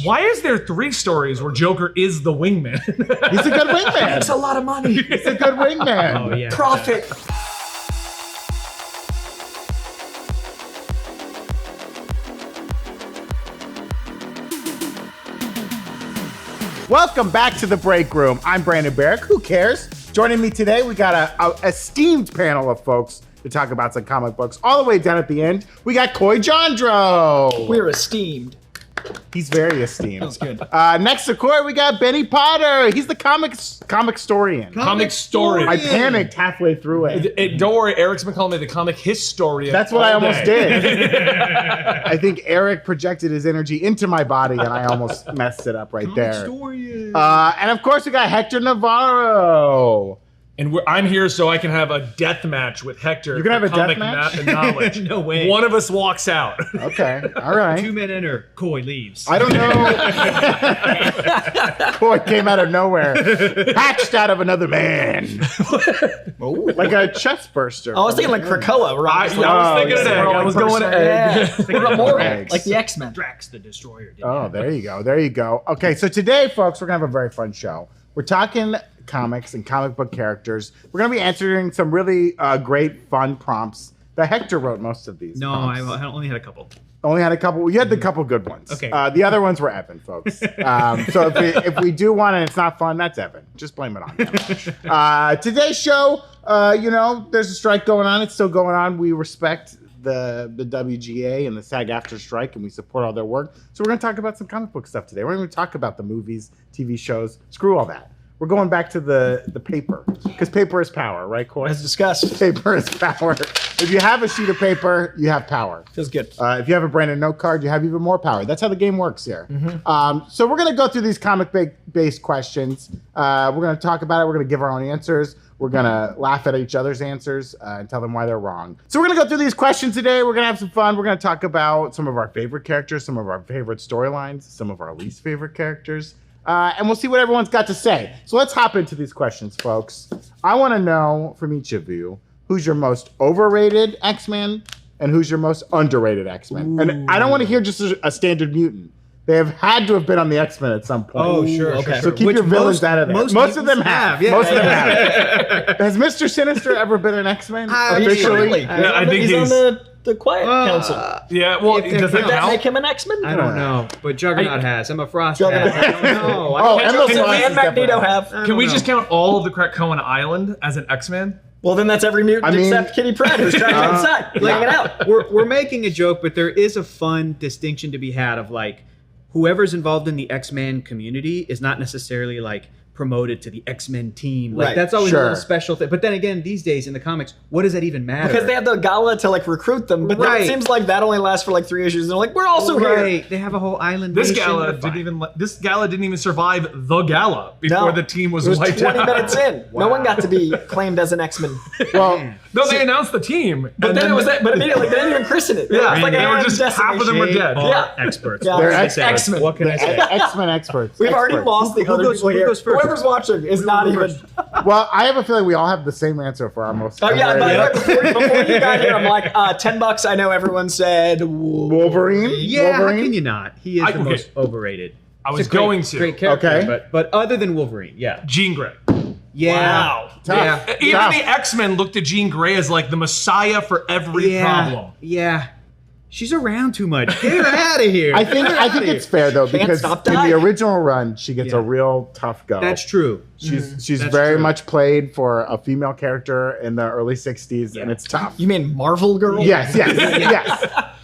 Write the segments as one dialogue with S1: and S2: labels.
S1: Why is there 3 stories where Joker is the wingman?
S2: He's a good wingman.
S3: That's a lot of money.
S2: He's a good wingman.
S4: Oh, yeah.
S3: Profit.
S2: Welcome back to the Break Room. I'm Brandon Barrick. Who cares? Joining me today, we got a esteemed panel of folks to talk about some comic books. All the way down at the end, we got Coy Jandreau.
S3: We're esteemed.
S2: He's very esteemed.
S3: That's good.
S2: Next to Coy, we got Benny Potter. He's the Comicstorian.
S1: Comicstorian.
S2: I panicked halfway through it.
S1: Don't worry, Eric's been calling me the comic historian.
S2: That's what I
S1: all
S2: almost
S1: day.
S2: did. I think Eric projected his energy into my body, and I almost messed it up right there. And of course, we got Hector Navarro.
S1: And I'm here so I can have a death match with Hector.
S2: You can have a death
S1: comic
S2: match?
S1: knowledge.
S4: No way.
S1: One of us walks out.
S2: Okay, all right.
S4: 2 men enter, Coy leaves.
S2: I don't know. Coy came out of nowhere, hatched out of another man, like a chest burster.
S3: I was thinking like Krakoa.
S1: I was thinking of egg. I was going to egg.
S3: What about more
S2: Eggs.
S3: like the X-Men?
S4: Drax the Destroyer. Didn't
S2: Oh, there you go. There you go. Okay, so today, folks, we're going to have a very fun show. We're talking comics and comic book characters. We're going to be answering some really great, fun prompts that Hector wrote most of these.
S4: No,
S2: prompts.
S4: I only had a couple.
S2: Only had a couple. You had the couple good ones.
S4: Okay.
S2: The other ones were Evan, folks. So if we do one and it's not fun, that's Evan. Just blame it on him. Today's show, there's a strike going on. It's still going on. We respect the WGA and the SAG-AFTRA strike, and we support all their work. So we're going to talk about some comic book stuff today. We're going to talk about the movies, TV shows. Screw all that. We're going back to the paper, because paper is power, right, Coy?
S3: As discussed.
S2: Paper is power. If you have a sheet of paper, you have power.
S3: Feels good.
S2: If you have a Brandon note card, you have even more power. That's how the game works here. So we're going to go through these comic-based questions. We're going to talk about it. We're going to give our own answers. We're going to laugh at each other's answers and tell them why they're wrong. So we're going to go through these questions today. We're going to have some fun. We're going to talk about some of our favorite characters, some of our favorite storylines, some of our least favorite characters. And we'll see what everyone's got to say. So let's hop into these questions, folks. I want to know from each of you who's your most overrated X-Men and who's your most underrated X-Men. And I don't want to hear just a standard mutant. They have had to have been on the X-Men at some point.
S4: Oh, sure.
S3: Okay.
S2: So keep your villains out of there. Most of them have.
S4: Yeah.
S2: Most of them have. Has Mr. Sinister ever been an X-Men? Officially?
S1: Yeah, I think
S3: he's on the Quiet Council.
S1: Yeah, well, does
S3: Would
S1: that
S3: that
S1: count?
S3: make him an X-Men?
S4: I don't know, but Juggernaut has. I'm a Frost
S3: Juggernaut.
S4: has. I don't know.
S2: Oh,
S3: And
S2: Emerald Frost
S3: and
S2: is
S3: Magneto
S2: definitely-
S3: have.
S1: Can we just count all of the Krakoan Island as an X-Man?
S3: Well, then that's every mutant
S2: I mean-
S3: except Kitty Pryde who's trying to get inside, hanging out.
S4: We're making a joke, but there is a fun distinction to be had of like whoever's involved in the X-Men community is not necessarily like promoted to the X-Men team. Like
S3: Right.
S4: that's always
S2: Sure.
S4: a little special thing. But then again, these days in the comics, what does that even matter?
S3: Because they have the gala to like recruit them, but then
S4: Right.
S3: it seems like that only lasts for like 3 issues. And they're like, we're also here.
S4: right. They have a whole island.
S1: This
S4: nation.
S1: gala
S4: They're fine.
S1: didn't even survive the gala before
S3: No.
S1: the team was
S3: It was
S1: wiped
S3: 20
S1: out.
S3: minutes in. No one got to be claimed as an X-Men.
S2: Well,
S1: No, they announced the team,
S3: But then it was that. But immediately they didn't even christen it.
S1: Yeah,
S3: it was like
S1: they were
S3: a
S1: just half of them were
S3: decimation.
S1: dead.
S4: All
S3: Yeah.
S4: experts.
S3: Yeah.
S4: What
S2: They're
S4: can I say?
S3: X-Men.
S4: What can I say?
S2: X-Men experts.
S3: We've already
S2: Experts.
S3: lost the
S4: Who
S3: other
S4: goes-
S3: people
S4: who
S3: here.
S4: goes first?
S3: Whoever's watching is not even.
S2: Well, I have a feeling we all have the same answer for our most
S3: Oh yeah, by
S2: overrated.
S3: the way, before you got here, I'm like, $10. I know everyone said
S2: Wolverine?
S4: Yeah, how
S2: Wolverine?
S4: can you not? He is the
S1: okay.
S4: most overrated.
S1: I was
S4: He's a great-
S1: going to.
S4: Great character,
S2: Okay.
S4: but other than Wolverine, yeah.
S1: Jean Grey.
S4: Yeah.
S1: Wow.
S2: Tough.
S4: Yeah.
S1: Even
S2: Tough.
S1: the X-Men looked at Jean Grey as like the messiah for every problem.
S4: Yeah. She's around too much. Get her out of here.
S2: I think it's fair though,
S3: Can't
S2: because
S3: stop
S2: in the
S3: dying.
S2: original run, she gets a
S4: Yeah.
S2: real tough go.
S4: That's true.
S2: She's
S4: That's
S2: very
S4: true.
S2: much played for a female character in the early '60s, and it's tough.
S3: You mean Marvel Girl?
S2: Yes.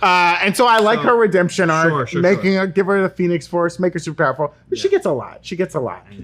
S2: And so I like her redemption arc,
S4: Sure,
S2: making her, give her the Phoenix Force, make her super powerful. But she gets a lot.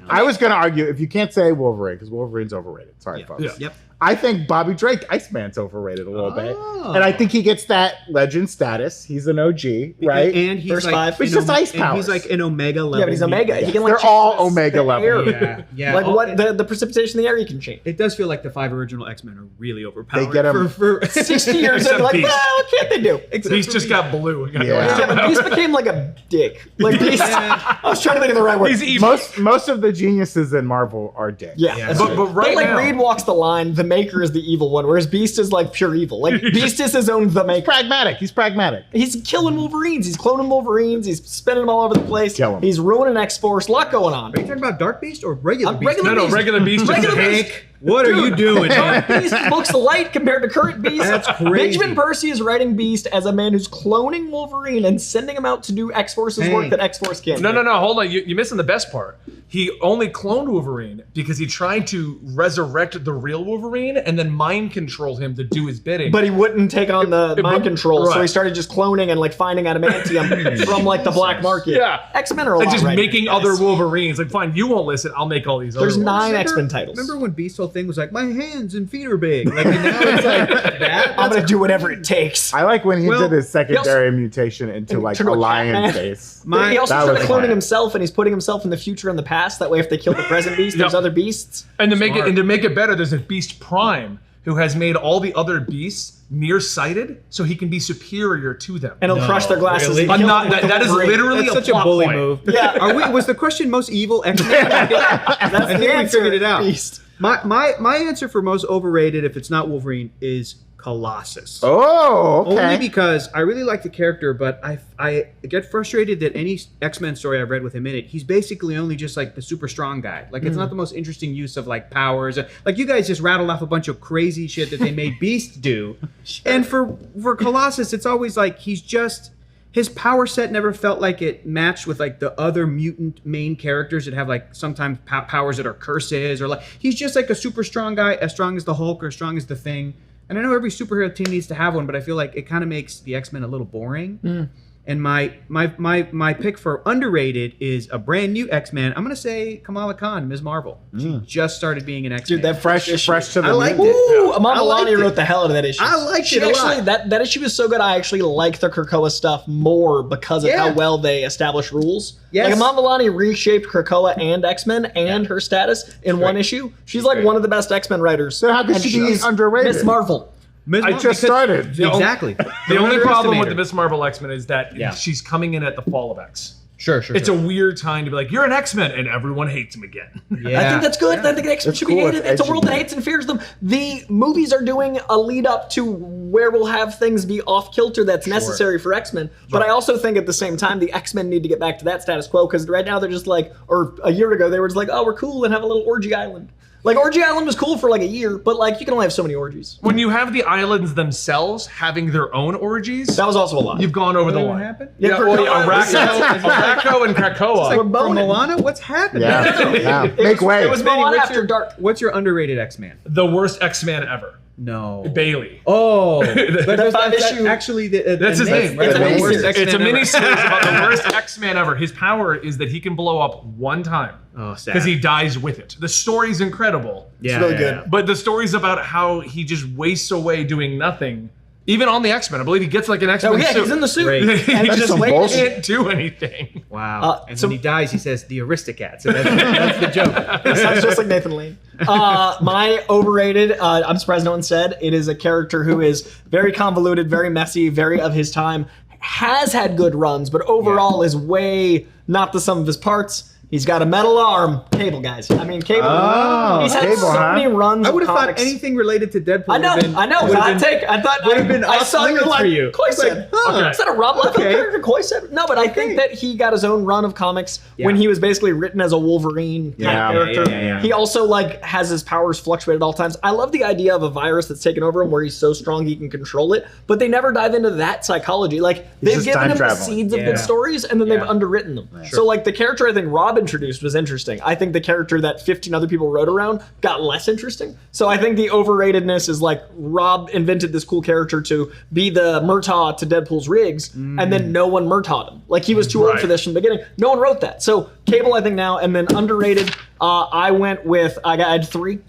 S2: I was going to argue if you can't say Wolverine because Wolverine's overrated. Sorry, folks.
S1: Yeah.
S4: Yep.
S2: I think Bobby Drake, Iceman's overrated a little bit,
S4: Oh.
S2: and I think he gets that legend status. He's an OG, right?
S4: And he's
S3: First
S4: like,
S3: five.
S2: It's
S4: an
S2: just ice
S4: and
S2: powers.
S4: he's like an Omega level.
S3: Yeah, but he's Omega. He can like
S2: They're
S3: change
S2: all
S3: the
S2: Omega level.
S3: air.
S4: Yeah, yeah.
S3: Like
S4: Oh,
S3: what the precipitation in the air you can change.
S4: It does feel like the 5 original X-Men are really overpowered.
S2: They get 'em-
S4: for
S3: 60 years
S1: Except
S3: in, like,
S1: Beast.
S3: well, what can't they do?
S1: Beast just got blue.
S2: Yeah.
S3: Yeah, but Beast became like a dick. Like Beast, I was trying to think of the right word.
S1: He's evil.
S2: Most of the geniuses in Marvel are dead.
S3: Yeah,
S4: Yeah.
S3: that's
S1: But-
S3: true.
S1: but right
S3: like
S1: now-
S3: Reed walks the line. The Maker is the evil one, whereas Beast is like pure evil. Like Beast is his own The Maker.
S2: Pragmatic. He's pragmatic.
S3: He's killing Wolverines. He's cloning Wolverines. He's spinning them all over the place.
S2: Kill 'em.
S3: He's ruining X-Force. A lot going on.
S4: Are you talking about Dark Beast or regular Beast?
S3: regular
S1: No, regular Beast.
S3: Regular
S1: Hank.
S3: Beast.
S4: What are you doing?
S3: Dark Beast looks light compared to current Beast.
S4: That's crazy.
S3: Benjamin Percy is writing Beast as a man who's cloning Wolverine and sending him out to do X-Force's work that X-Force can't do.
S1: No, hold on. You're missing the best part. He only cloned Wolverine because he tried to resurrect the real Wolverine and then mind control him to do his bidding.
S3: But he wouldn't take on the mind control, so he started just cloning and like finding adamantium from like the black market.
S1: Yeah.
S3: X-Men are a
S1: and
S3: lot
S1: just
S3: right
S1: making
S3: now,
S1: other
S3: guys.
S1: Wolverines. Like, fine, you won't listen. I'll make all these
S3: There's
S1: other ones.
S3: 9 X-Men titles.
S4: Remember when Beast's whole thing was like, my hands and feet are big? Like, and now it's like that?
S3: I'm gonna do whatever it takes.
S2: I like when he
S4: Well,
S2: did his secondary mutation into like a
S3: Turned to a
S2: lion
S3: Catman.
S2: face.
S3: He also
S2: That
S3: started
S2: was
S3: cloning
S2: fun.
S3: himself, and he's putting himself in the future and the past. That way, if they kill the present Beast, there's
S1: Yep.
S3: other Beasts.
S1: And to make it better, there's a Beast Prime who has made all the other beasts nearsighted so he can be superior to them.
S3: And he'll crush their glasses.
S4: really?
S3: and
S1: I'm
S3: kill
S1: not.
S3: them with
S1: That
S3: the
S1: is
S3: Wolverine.
S1: literally
S4: That's such
S1: a
S4: a
S1: plot
S4: bully
S1: point.
S4: move.
S3: Yeah.
S4: Was the question most evil X-Men?
S3: That's
S4: I
S3: the
S4: think we
S3: answer,
S4: figured it out.
S3: Beast.
S4: My answer for most overrated, if it's not Wolverine, is Colossus.
S2: Oh, okay.
S4: Only because I really like the character, but I get frustrated that any X-Men story I've read with him in it, he's basically only just like the super strong guy. Like it's not the most interesting use of like powers. Like you guys just rattled off a bunch of crazy shit that they made Beast do. And for Colossus, it's always like he's just his power set never felt like it matched with like the other mutant main characters that have like sometimes powers that are curses or like he's just like a super strong guy, as strong as the Hulk or as strong as the Thing. And I know every superhero team needs to have one, but I feel like it kind of makes the X-Men a little boring. And my pick for underrated is a brand new X-Men. I'm gonna say Kamala Khan, Ms. Marvel. She just started being an X-Men.
S3: Dude, that
S2: fresh to the
S4: I liked
S2: meat.
S4: it.
S3: Ooh,
S4: I
S3: Amanda
S4: liked
S3: Lani
S4: it.
S3: wrote the hell out of that issue.
S4: I liked
S3: She
S4: it a
S3: actually,
S4: lot.
S3: That issue was so good. I actually like the Krakoa stuff more because of how well they establish rules.
S4: Yes.
S3: Like Amanda Lani reshaped Krakoa and X-Men and her status in one issue. She's like one of the best X-Men writers.
S2: So how could
S3: And
S2: she be
S3: she's
S2: underrated?
S3: Miss Marvel.
S2: I just started.
S4: Exactly.
S1: The only problem with
S4: underestimated
S1: the Miss Marvel X-Men is that she's coming in at the fall of X.
S4: Sure.
S1: It's a weird time to be like, you're an X-Men, and everyone hates him again.
S4: Yeah.
S3: I think that's good. I think X-Men should be
S2: cool.
S3: hated.
S2: It's
S3: It's a
S2: edgy.
S3: world that hates and fears them. The movies are doing a lead up to where we'll have things be off kilter that's necessary for X-Men. But I also think at the same time, the X-Men need to get back to that status quo because right now they're just like, or a year ago, they were just like, oh, we're cool and have a little orgy island. Like, Orgy Island was cool for like a year, but like, you can only have so many orgies.
S1: When you have the islands themselves having their own orgies,
S3: That was also a lot.
S1: you've gone over the
S4: What
S1: line.
S4: happened?
S3: Yeah,
S1: Araco and Krakoa.
S4: From Moana? What's happening?
S2: Yeah. Make way.
S3: It was
S4: Benny,
S3: Moana
S4: what's
S3: after
S4: your-
S3: dark.
S4: What's your underrated X-Man?
S1: The worst X-Man ever.
S4: No.
S1: Bailey.
S4: Oh, but that's
S3: 5-issue
S4: actually
S1: That's his name.
S4: Right?
S3: It's a
S4: The
S3: miniseries.
S4: worst X-Men
S1: It's a
S4: ever.
S1: miniseries about the worst X-Man ever. His power is that he can blow up one time.
S4: Oh, sad.
S1: Because he dies with it. The story's incredible.
S4: Yeah,
S3: really good.
S1: But the story's about how he just wastes away doing nothing. Even on the X-Men. I believe he gets like an X-Men
S3: Oh yeah,
S1: suit.
S3: he's in the suit.
S4: Great.
S1: he
S3: And
S1: just
S2: some bullshit.
S1: can't do anything.
S4: Wow. And
S3: so-
S4: when he dies, he says, the Aristocats. And that's the joke.
S3: Sounds just like Nathan Lane. My overrated, I'm surprised no one said, it is a character who is very convoluted, very messy, very of his time, has had good runs, but overall is way not the sum of his parts. He's got a metal arm. Cable, guys. I mean, Cable.
S2: Oh,
S3: he's had
S2: Cable,
S3: so
S2: huh?
S3: many runs
S4: I
S3: of
S4: would have thought
S3: comics.
S4: anything related to Deadpool
S3: I know,
S4: would have been,
S3: I know.
S4: would have
S3: Hot
S4: been-
S3: take. I thought
S4: would have been
S3: I
S4: off
S3: saw you
S4: limits
S3: like
S4: for you.
S3: Coy
S4: It's like,
S3: said.
S4: huh.
S3: Is that a Rob Liefeld
S4: Okay.
S3: character? Coy said. No, but I think that he got his own run of comics when he was basically written as a Wolverine kind
S2: Yeah.
S3: of character.
S4: Yeah.
S3: He also like has his powers fluctuate at all times. I love the idea of a virus that's taken over him where he's so strong he can control it, but they never dive into that psychology. Like they've
S2: just
S3: given
S2: time
S3: him the
S2: traveling.
S3: seeds of good stories and then they've underwritten them. So like the character I think Rob introduced was interesting. I think the character that 15 other people wrote around got less interesting. So I think the overratedness is like Rob invented this cool character to be the Murtaugh to Deadpool's Riggs, and then no one Murtaugh'd him. Like he was too old
S1: Right.
S3: for this from the beginning. No one wrote that. So Cable, I think now, and then underrated. I went with I had 3.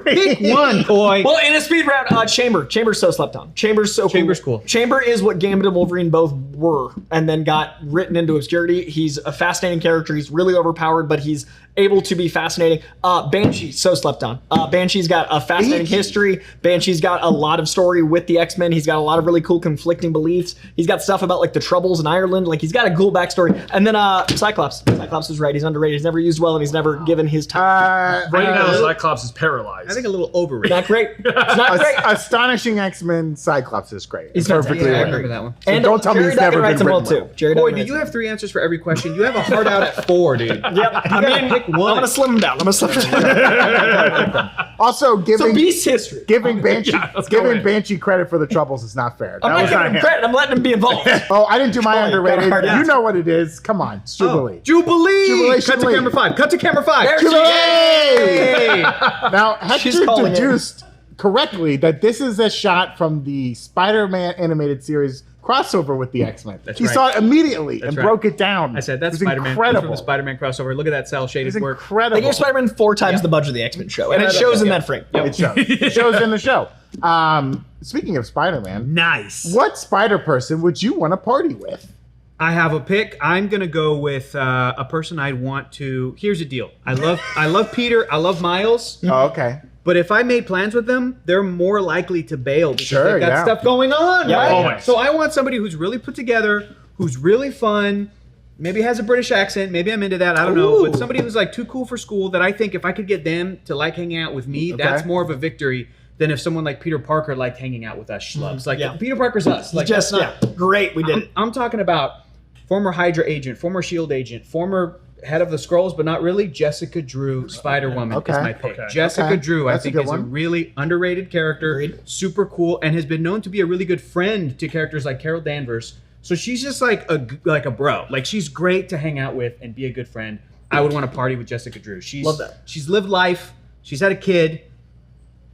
S4: Pick one, Coy.
S3: Well, in a speed round, Chamber. Chamber's so slept on. Chamber's so cool.
S4: Chamber's cool.
S3: Chamber is what Gambit and Wolverine both were and then got written into obscurity. He's a fascinating character. He's really overpowered, but he's able to be fascinating. Banshee, so slept on. Banshee's got a fascinating history. Banshee's got a lot of story with the X-Men. He's got a lot of really cool conflicting beliefs. He's got stuff about like the Troubles in Ireland. Like he's got a cool backstory. And then Cyclops. Cyclops is right. He's underrated. He's never used well, and he's never given his time.
S1: Right now, Cyclops is paralyzed.
S4: I think a little overrated.
S3: Not great. It's not great.
S2: Astonishing X-Men Cyclops is great.
S3: He's
S2: perfectly
S3: fantastic.
S4: I
S2: right.
S4: remember that one.
S2: So
S3: And
S2: don't tell me
S3: Jerry
S2: he's never
S3: Duggan writes
S2: been
S3: them well
S2: written
S3: too. Jerry
S4: Boy,
S3: Duggan
S4: do
S3: writes
S4: you
S3: them.
S4: have 3 answers for every question? You have a hard out at 4, dude.
S3: Yep. I mean,
S4: pick one.
S3: I'm gonna slim him down. I'm gonna slim him down.
S2: Also,
S3: So
S2: giving
S3: Beast history.
S2: Banshee
S1: let's go in.
S2: Banshee credit for the Troubles is not fair.
S3: I'm
S2: That
S3: not
S2: was
S3: giving
S2: not
S3: him
S2: him.
S3: credit. I'm letting him be involved.
S2: Oh, I didn't do my
S3: Coy,
S2: underrated.
S3: got a hard
S2: You
S3: answer.
S2: know what it is. Come on, it's Jubilee.
S4: Jubilee!
S2: Jubilation
S4: Cut to
S2: League.
S4: camera 5. Cut to camera 5.
S3: There she is.
S2: Jubilee! Now,
S3: She's
S2: Hector
S3: calling it.
S2: deduced correctly that this is a shot from the Spider-Man animated series crossover with the X-Men. He
S4: right.
S2: saw it immediately and
S4: right.
S2: broke it down.
S4: I said that's
S2: It was
S4: Spider-Man.
S2: incredible.
S4: From the Spider-Man crossover. Look at that cell
S2: It
S4: shaded
S2: was
S4: work.
S2: incredible.
S3: They gave Spider-Man 4 times the budget of the X-Men show, and it shows in that frame.
S2: It shows. It shows in the show. Speaking of Spider-Man,
S4: Nice.
S2: what Spider person would you want to party with?
S4: I have a pick. I'm gonna go with a person I'd want to. Here's the deal. I love Peter. I love Miles.
S2: Oh, okay.
S4: But if I made plans with them, they're more likely to bail because
S2: Sure,
S4: they've got
S2: yeah.
S4: stuff going on,
S3: Yeah,
S4: right?
S1: always.
S4: So I want somebody who's really put together, who's really fun, maybe has a British accent, maybe I'm into that, I don't know, but
S3: Ooh.
S4: somebody who's like too cool for school that I think if I could get them to like hanging out with me,
S2: Okay.
S4: that's more of a victory than if someone like Peter Parker liked hanging out with us schlubs. Like
S3: Yeah.
S4: Peter Parker's us. Like
S3: Just
S4: that's not,
S3: great. We did it.
S4: I'm talking about former Hydra agent, former S.H.I.E.L.D. agent, former head of the Skrulls, but not really. Jessica Drew, Spider-Woman
S2: Okay.
S4: is my pick.
S1: Okay.
S4: Jessica
S2: Okay.
S4: Drew, I
S2: That's a
S4: think,
S2: good
S4: is a
S2: one.
S4: really underrated character,
S3: Agreed.
S4: super cool, and has been known to be a really good friend to characters like Carol Danvers. So she's just like a bro. Like she's great to hang out with and be a good friend. I would want to party with Jessica Drew.
S3: Love that.
S4: She's lived life. She's had a kid.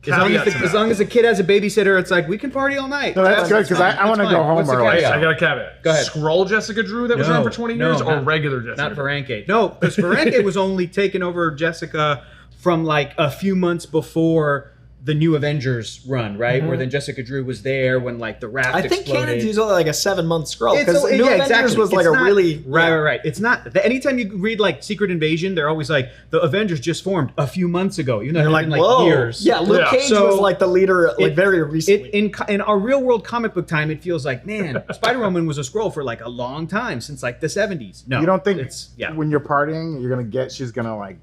S1: Caveat to
S4: As
S1: that.
S4: long as the kid has a babysitter, it's like we can party all night.
S2: No, that's good, 'cause I wanna
S4: That's
S2: go
S4: fine.
S2: home
S4: What's the
S2: early.
S4: caveat?
S1: I got a caveat.
S4: Go ahead.
S1: Scroll Jessica Drew that was around for 20 years, or
S4: not-
S1: regular Jessica?
S4: Not Ferenque. No, because Ferenque was only taken over Jessica from like a few months before the new Avengers run, right? Where then Jessica Drew was there when like the raft
S3: I think
S4: exploded.
S3: Canon's usually like a 7-month scroll because
S4: It's-
S3: New
S4: yeah,
S3: Avengers
S4: exactly.
S3: was like
S4: It's
S3: a
S4: not-
S3: really
S4: right. It's not. Anytime you read like Secret Invasion, they're always like the Avengers just formed a few months ago. You know,
S3: You're
S4: it's
S3: like,
S4: been,
S3: whoa,
S4: years.
S3: yeah. Luke
S1: Yeah.
S3: Cage
S4: So
S3: was like the leader like
S4: it-
S3: very recently.
S4: In our real world comic book time, it feels like, man, Spider-Woman was a scroll for like a long time, since like the 70s. No,
S2: You don't think
S4: it's
S2: when you're partying, she's gonna like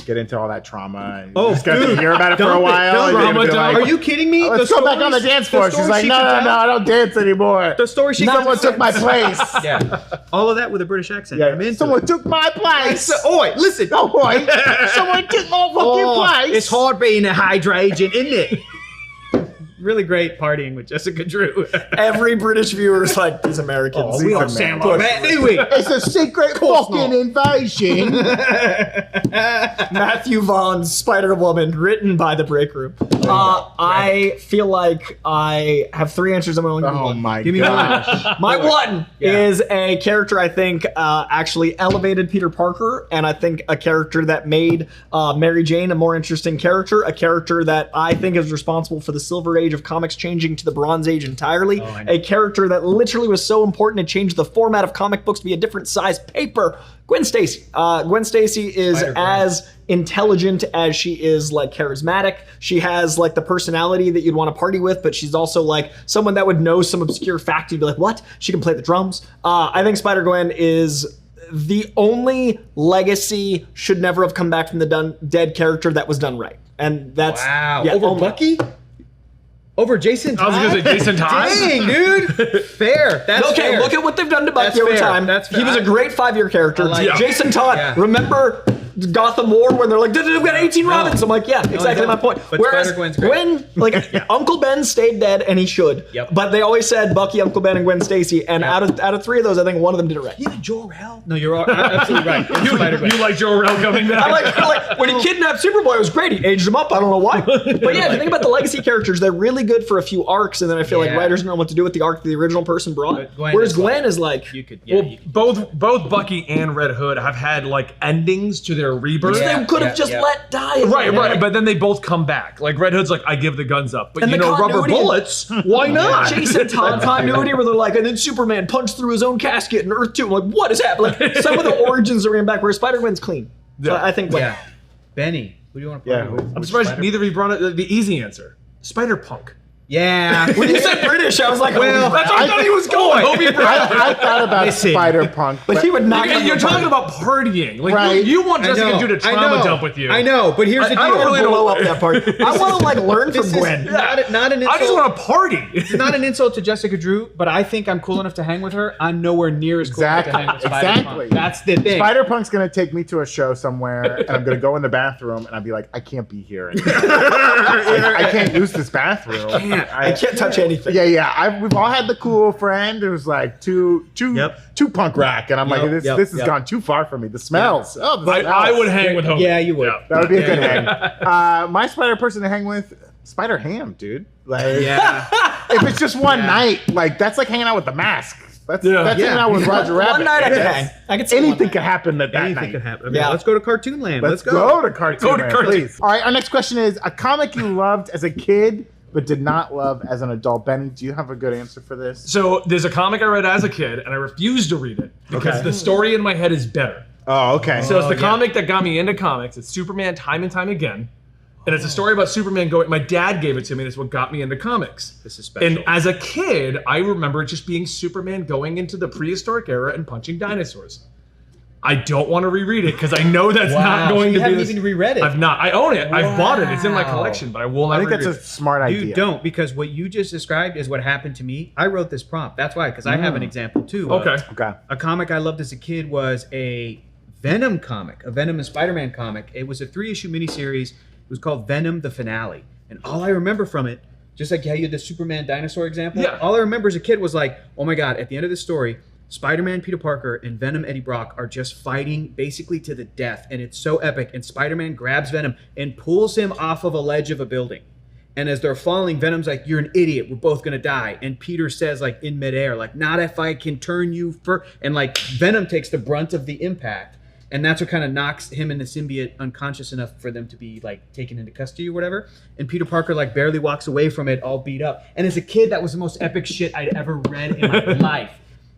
S2: get into all that trauma? And
S4: Oh,
S2: you're just gonna
S4: dude,
S2: hear about it for a
S4: dump it,
S2: while.
S4: dump
S2: and you're
S1: it.
S2: gonna be like,
S4: Are you kidding me?
S2: Let's go back on the dance floor. She's like, no, I don't dance anymore.
S4: The story she
S2: Someone took my place.
S4: Yeah, all of that with a British accent.
S2: Yeah,
S4: I'm into
S2: someone
S4: it.
S2: took my place.
S4: Oi, listen.
S2: Oh boy, someone took my fucking place.
S4: It's hard being a Hydra agent, isn't it? Really great partying with Jessica Drew.
S3: Every British viewer is like these Americans.
S2: Oh,
S4: we don't
S2: man.
S4: sound like that, do we?
S2: It's a secret fucking invasion.
S3: Matthew Vaughn's Spider-Woman, written by the Breakroom. I feel like I have 3 answers. I'm only going to
S2: Oh my
S4: Give me
S2: gosh.
S4: one.
S3: My one
S4: Yeah.
S3: is a character I think actually elevated Peter Parker, and I think a character that made Mary Jane a more interesting character, a character that I think is responsible for the Silver Age of comics changing to the Bronze Age entirely,
S4: I know.
S3: a character that literally was so important it changed the format of comic books to be a different size paper. Gwen Stacy. Gwen Stacy is
S4: Spider-Gwen.
S3: as intelligent as she is like charismatic. She has like the personality that you'd want to party with, but she's also like someone that would know some obscure fact. You'd be like, what? She can play the drums. I think Spider-Gwen is the only legacy should never have come back from the dead character that was done right. And that's
S4: Wow.
S3: yeah,
S4: Over
S3: only.
S4: Bucky? Over Jason Todd?
S1: I was gonna say Jason Todd.
S4: Dang, dude. Fair. That's
S3: Okay,
S4: fair.
S3: look at what they've done to Bucky
S4: That's
S3: over
S4: fair.
S3: time.
S4: That's fair.
S3: He was a great 5-year character.
S4: I like
S1: it.
S3: Jason Todd.
S4: Yeah.
S3: Remember Gotham War when they're like, we've got 18 Robins. I'm like, yeah, exactly
S4: I
S3: my
S4: don't.
S3: point.
S4: But
S3: Whereas
S4: Spider-Gwen's great.
S3: Gwen, like Uncle Ben stayed dead and he should.
S4: Yep.
S3: But they always said Bucky, Uncle Ben, and Gwen Stacy. And out of 3 of those, I think one of them did it right.
S4: Even Jor-El? No, you're absolutely right. It's Spider-Gwen.
S1: You like Jor-El coming back?
S3: I like when he kidnapped Superboy, it was great. He aged him up. I don't know why. But yeah, if you think about the legacy characters, they're really good for a few arcs, and then I feel like
S4: Yeah.
S3: writers don't know what to do with the arc the original person brought.
S4: But Gwen
S3: Whereas
S4: is
S3: Gwen
S4: like-
S3: is like,
S4: You could,
S1: Well, both Bucky and Red Hood have had like endings to their their rebirth.
S3: They could have just let die.
S1: Right. But then they both come back. Like Red Hood's like, I give the guns up. But
S3: And
S1: you
S3: the
S1: know, rubber
S3: continuity-
S1: bullets, why not?
S3: Jason Todd continuity where they're like, and then Superman punched through his own casket in Earth 2. I'm like, what is happening? Like, some of the origins are bringing back where Spider-Man's clean. So
S1: Yeah.
S3: I think, like,
S4: Benny, who do you want to
S2: Yeah.
S4: play with?
S1: I'm surprised neither of you brought it. The easy answer, Spider-Punk.
S4: Yeah.
S3: when you said British, I was like,
S4: Well,
S3: that's where I thought he was going.
S2: I thought about
S4: Listen.
S2: Spider-Punk,
S3: But he would not.
S1: You're talking about partying. Like
S2: Right.
S1: you want Jessica to do the
S4: I
S1: trauma
S4: know,
S1: dump with you.
S4: I know, but here's the
S1: I
S4: deal.
S1: don't really
S3: blow up that part. I want to like learn from
S4: This is
S3: Gwen.
S4: not an insult.
S1: I just want to party.
S4: It's not an insult to Jessica Drew, but I think I'm cool enough to hang with her. I'm nowhere near as cool enough to hang with Spider-Punk.
S2: Exactly.
S4: That's the thing.
S2: Spider-Punk's gonna take me to a show somewhere, and I'm gonna go in the bathroom, and I'll be like, I can't be here anymore. I can't use this bathroom.
S3: I can't touch anything.
S2: Yeah. We've all had the cool friend who's like too punk rock, and I'm like, this has gone too far for me. The smells. Oh, the smells.
S1: I would hang with Homer.
S4: Yeah, you would.
S2: That would be a good hang. My Spider person to hang with, Spider Ham, dude. Like,
S4: Yeah.
S2: if it's just one night, like that's like hanging out with the Mask. That's
S1: Yeah.
S2: hanging out with Roger Rabbit.
S3: One night I can hang. I can see
S2: Anything
S3: one
S2: could happen that
S4: Anything
S2: night.
S4: could happen. I mean,
S3: Yeah.
S4: let's go to Cartoon Land.
S2: Let's go to Cartoon.
S1: Go to
S2: Land,
S1: Cartoon.
S2: please. All right, our next question is a comic you loved as a kid but did not love as an adult. Benny, do you have a good answer for this?
S1: So there's a comic I read as a kid, and I refused to read it because the story in my head is better.
S2: Oh, okay.
S1: So it's the comic that got me into comics. It's Superman time and time again. And it's a story about Superman going. My dad gave it to me, and it's what got me into comics.
S4: This is special.
S1: And as a kid, I remember it just being Superman going into the prehistoric era and punching dinosaurs. I don't want to reread it because I know that's not going
S4: you
S1: to be.
S4: haven't
S1: this-
S4: even reread it.
S1: I've not. I own it. I've bought it. It's in my
S4: Wow.
S1: collection, but I will not.
S2: I think that's
S1: reread
S2: a
S1: it.
S2: smart idea.
S4: You don't, because what you just described is what happened to me. I wrote this prompt. That's why, because I have an example too.
S1: Okay.
S2: Okay.
S4: A comic I loved as a kid was a Venom comic, a Venom and Spider-Man comic. It was a 3-issue miniseries. It was called Venom: The Finale. And all I remember from it, just like how you had the Superman dinosaur example,
S1: Yeah.
S4: all I remember as a kid was like, oh my God, at the end of the story, Spider-Man Peter Parker and Venom Eddie Brock are just fighting basically to the death. And it's so epic. And Spider-Man grabs Venom and pulls him off of a ledge of a building. And as they're falling, Venom's like, you're an idiot. We're both going to die. And Peter says, like, in midair, like, not if I can turn you for... And, like, Venom takes the brunt of the impact. And that's what kind of knocks him and the symbiote unconscious enough for them to be, like, taken into custody or whatever. And Peter Parker, like, barely walks away from it all beat up. And as a kid, that was the most epic shit I'd ever read in my life.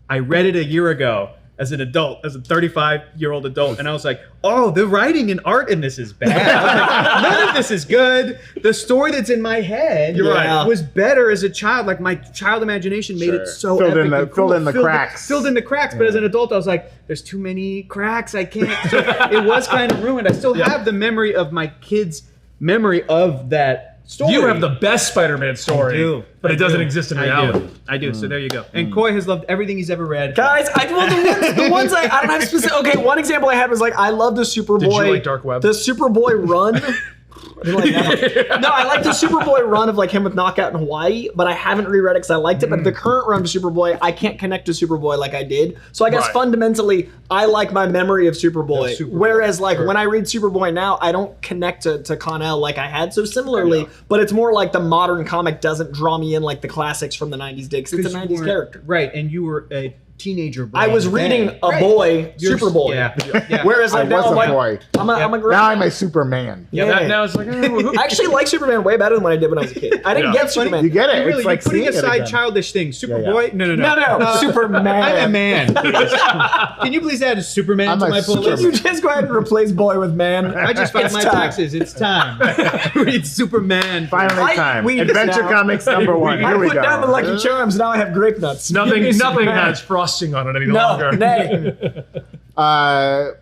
S4: I read it a year ago as an adult, as a 35-year-old adult, and I was like, oh, the writing and art in this is bad. I was like, none of this is good. The story that's in my head
S1: You're right.
S4: was better as a child. Like, my child imagination made it so
S2: Filled
S4: epic
S2: in the-
S4: and cool.
S2: filled in the cracks.
S4: Filled in the cracks, but as an adult, I was like, there's too many cracks. I can't. So it was kind of ruined. I still have the memory of my kid's memory of that story.
S1: You have the best Spider-Man story,
S4: I do.
S1: but it
S4: I
S1: doesn't
S4: do.
S1: exist in
S4: I
S1: reality.
S4: do. I do. So there you go. And Coy has loved everything he's ever read.
S3: Guys, the ones I don't have specific. Okay, one example I had was like I love the Superboy.
S1: Did you like Dark Web?
S3: The Superboy run. I didn't like that one. No, I like the Superboy run of like him with Knockout in Hawaii, but I haven't reread it because I liked it. But the current run of Superboy, I can't connect to Superboy like I did. So I guess
S1: Right.
S3: fundamentally, I like my memory of Superboy.
S4: Superboy.
S3: Whereas like when I read Superboy now, I don't connect to Connell like I had. So similarly, but it's more like the modern comic doesn't draw me in like the classics from the 90s did because it's a 90s character.
S4: Right, and you were a teenager boy.
S3: I was reading a boy,
S4: You're-
S3: Superboy.
S4: Yeah.
S3: Whereas
S2: I
S3: like now
S2: was
S3: I'm
S2: a
S3: like,
S2: boy.
S3: I'm a grown
S2: Now I'm a Superman.
S3: Yeah.
S1: Now it's like,
S3: I actually like Superman way better than when I did when I was a kid. I didn't
S1: Yeah.
S3: get Superman.
S2: You get it.
S4: You really,
S2: it's like
S4: you're putting
S2: seeing it
S4: aside
S2: again.
S4: childish things. Superboy? No.
S3: No, Superman.
S4: I'm a man. please. Can you please add Superman
S2: I'm
S4: to
S2: a
S4: my pull
S3: Can
S4: list?
S3: you just go ahead and replace boy with man?
S4: I just filed
S3: It's
S4: my
S3: time.
S4: taxes. It's time. Read Superman.
S2: Finally, time.
S3: we-
S2: Adventure
S3: now-
S2: Comics #1.
S3: I
S2: Here we
S3: put
S2: go.
S3: down the Lucky Charms. Now I have grape nuts.
S1: nothing
S3: Superman.
S1: has frosting on it any
S3: No,
S1: longer.
S3: nay.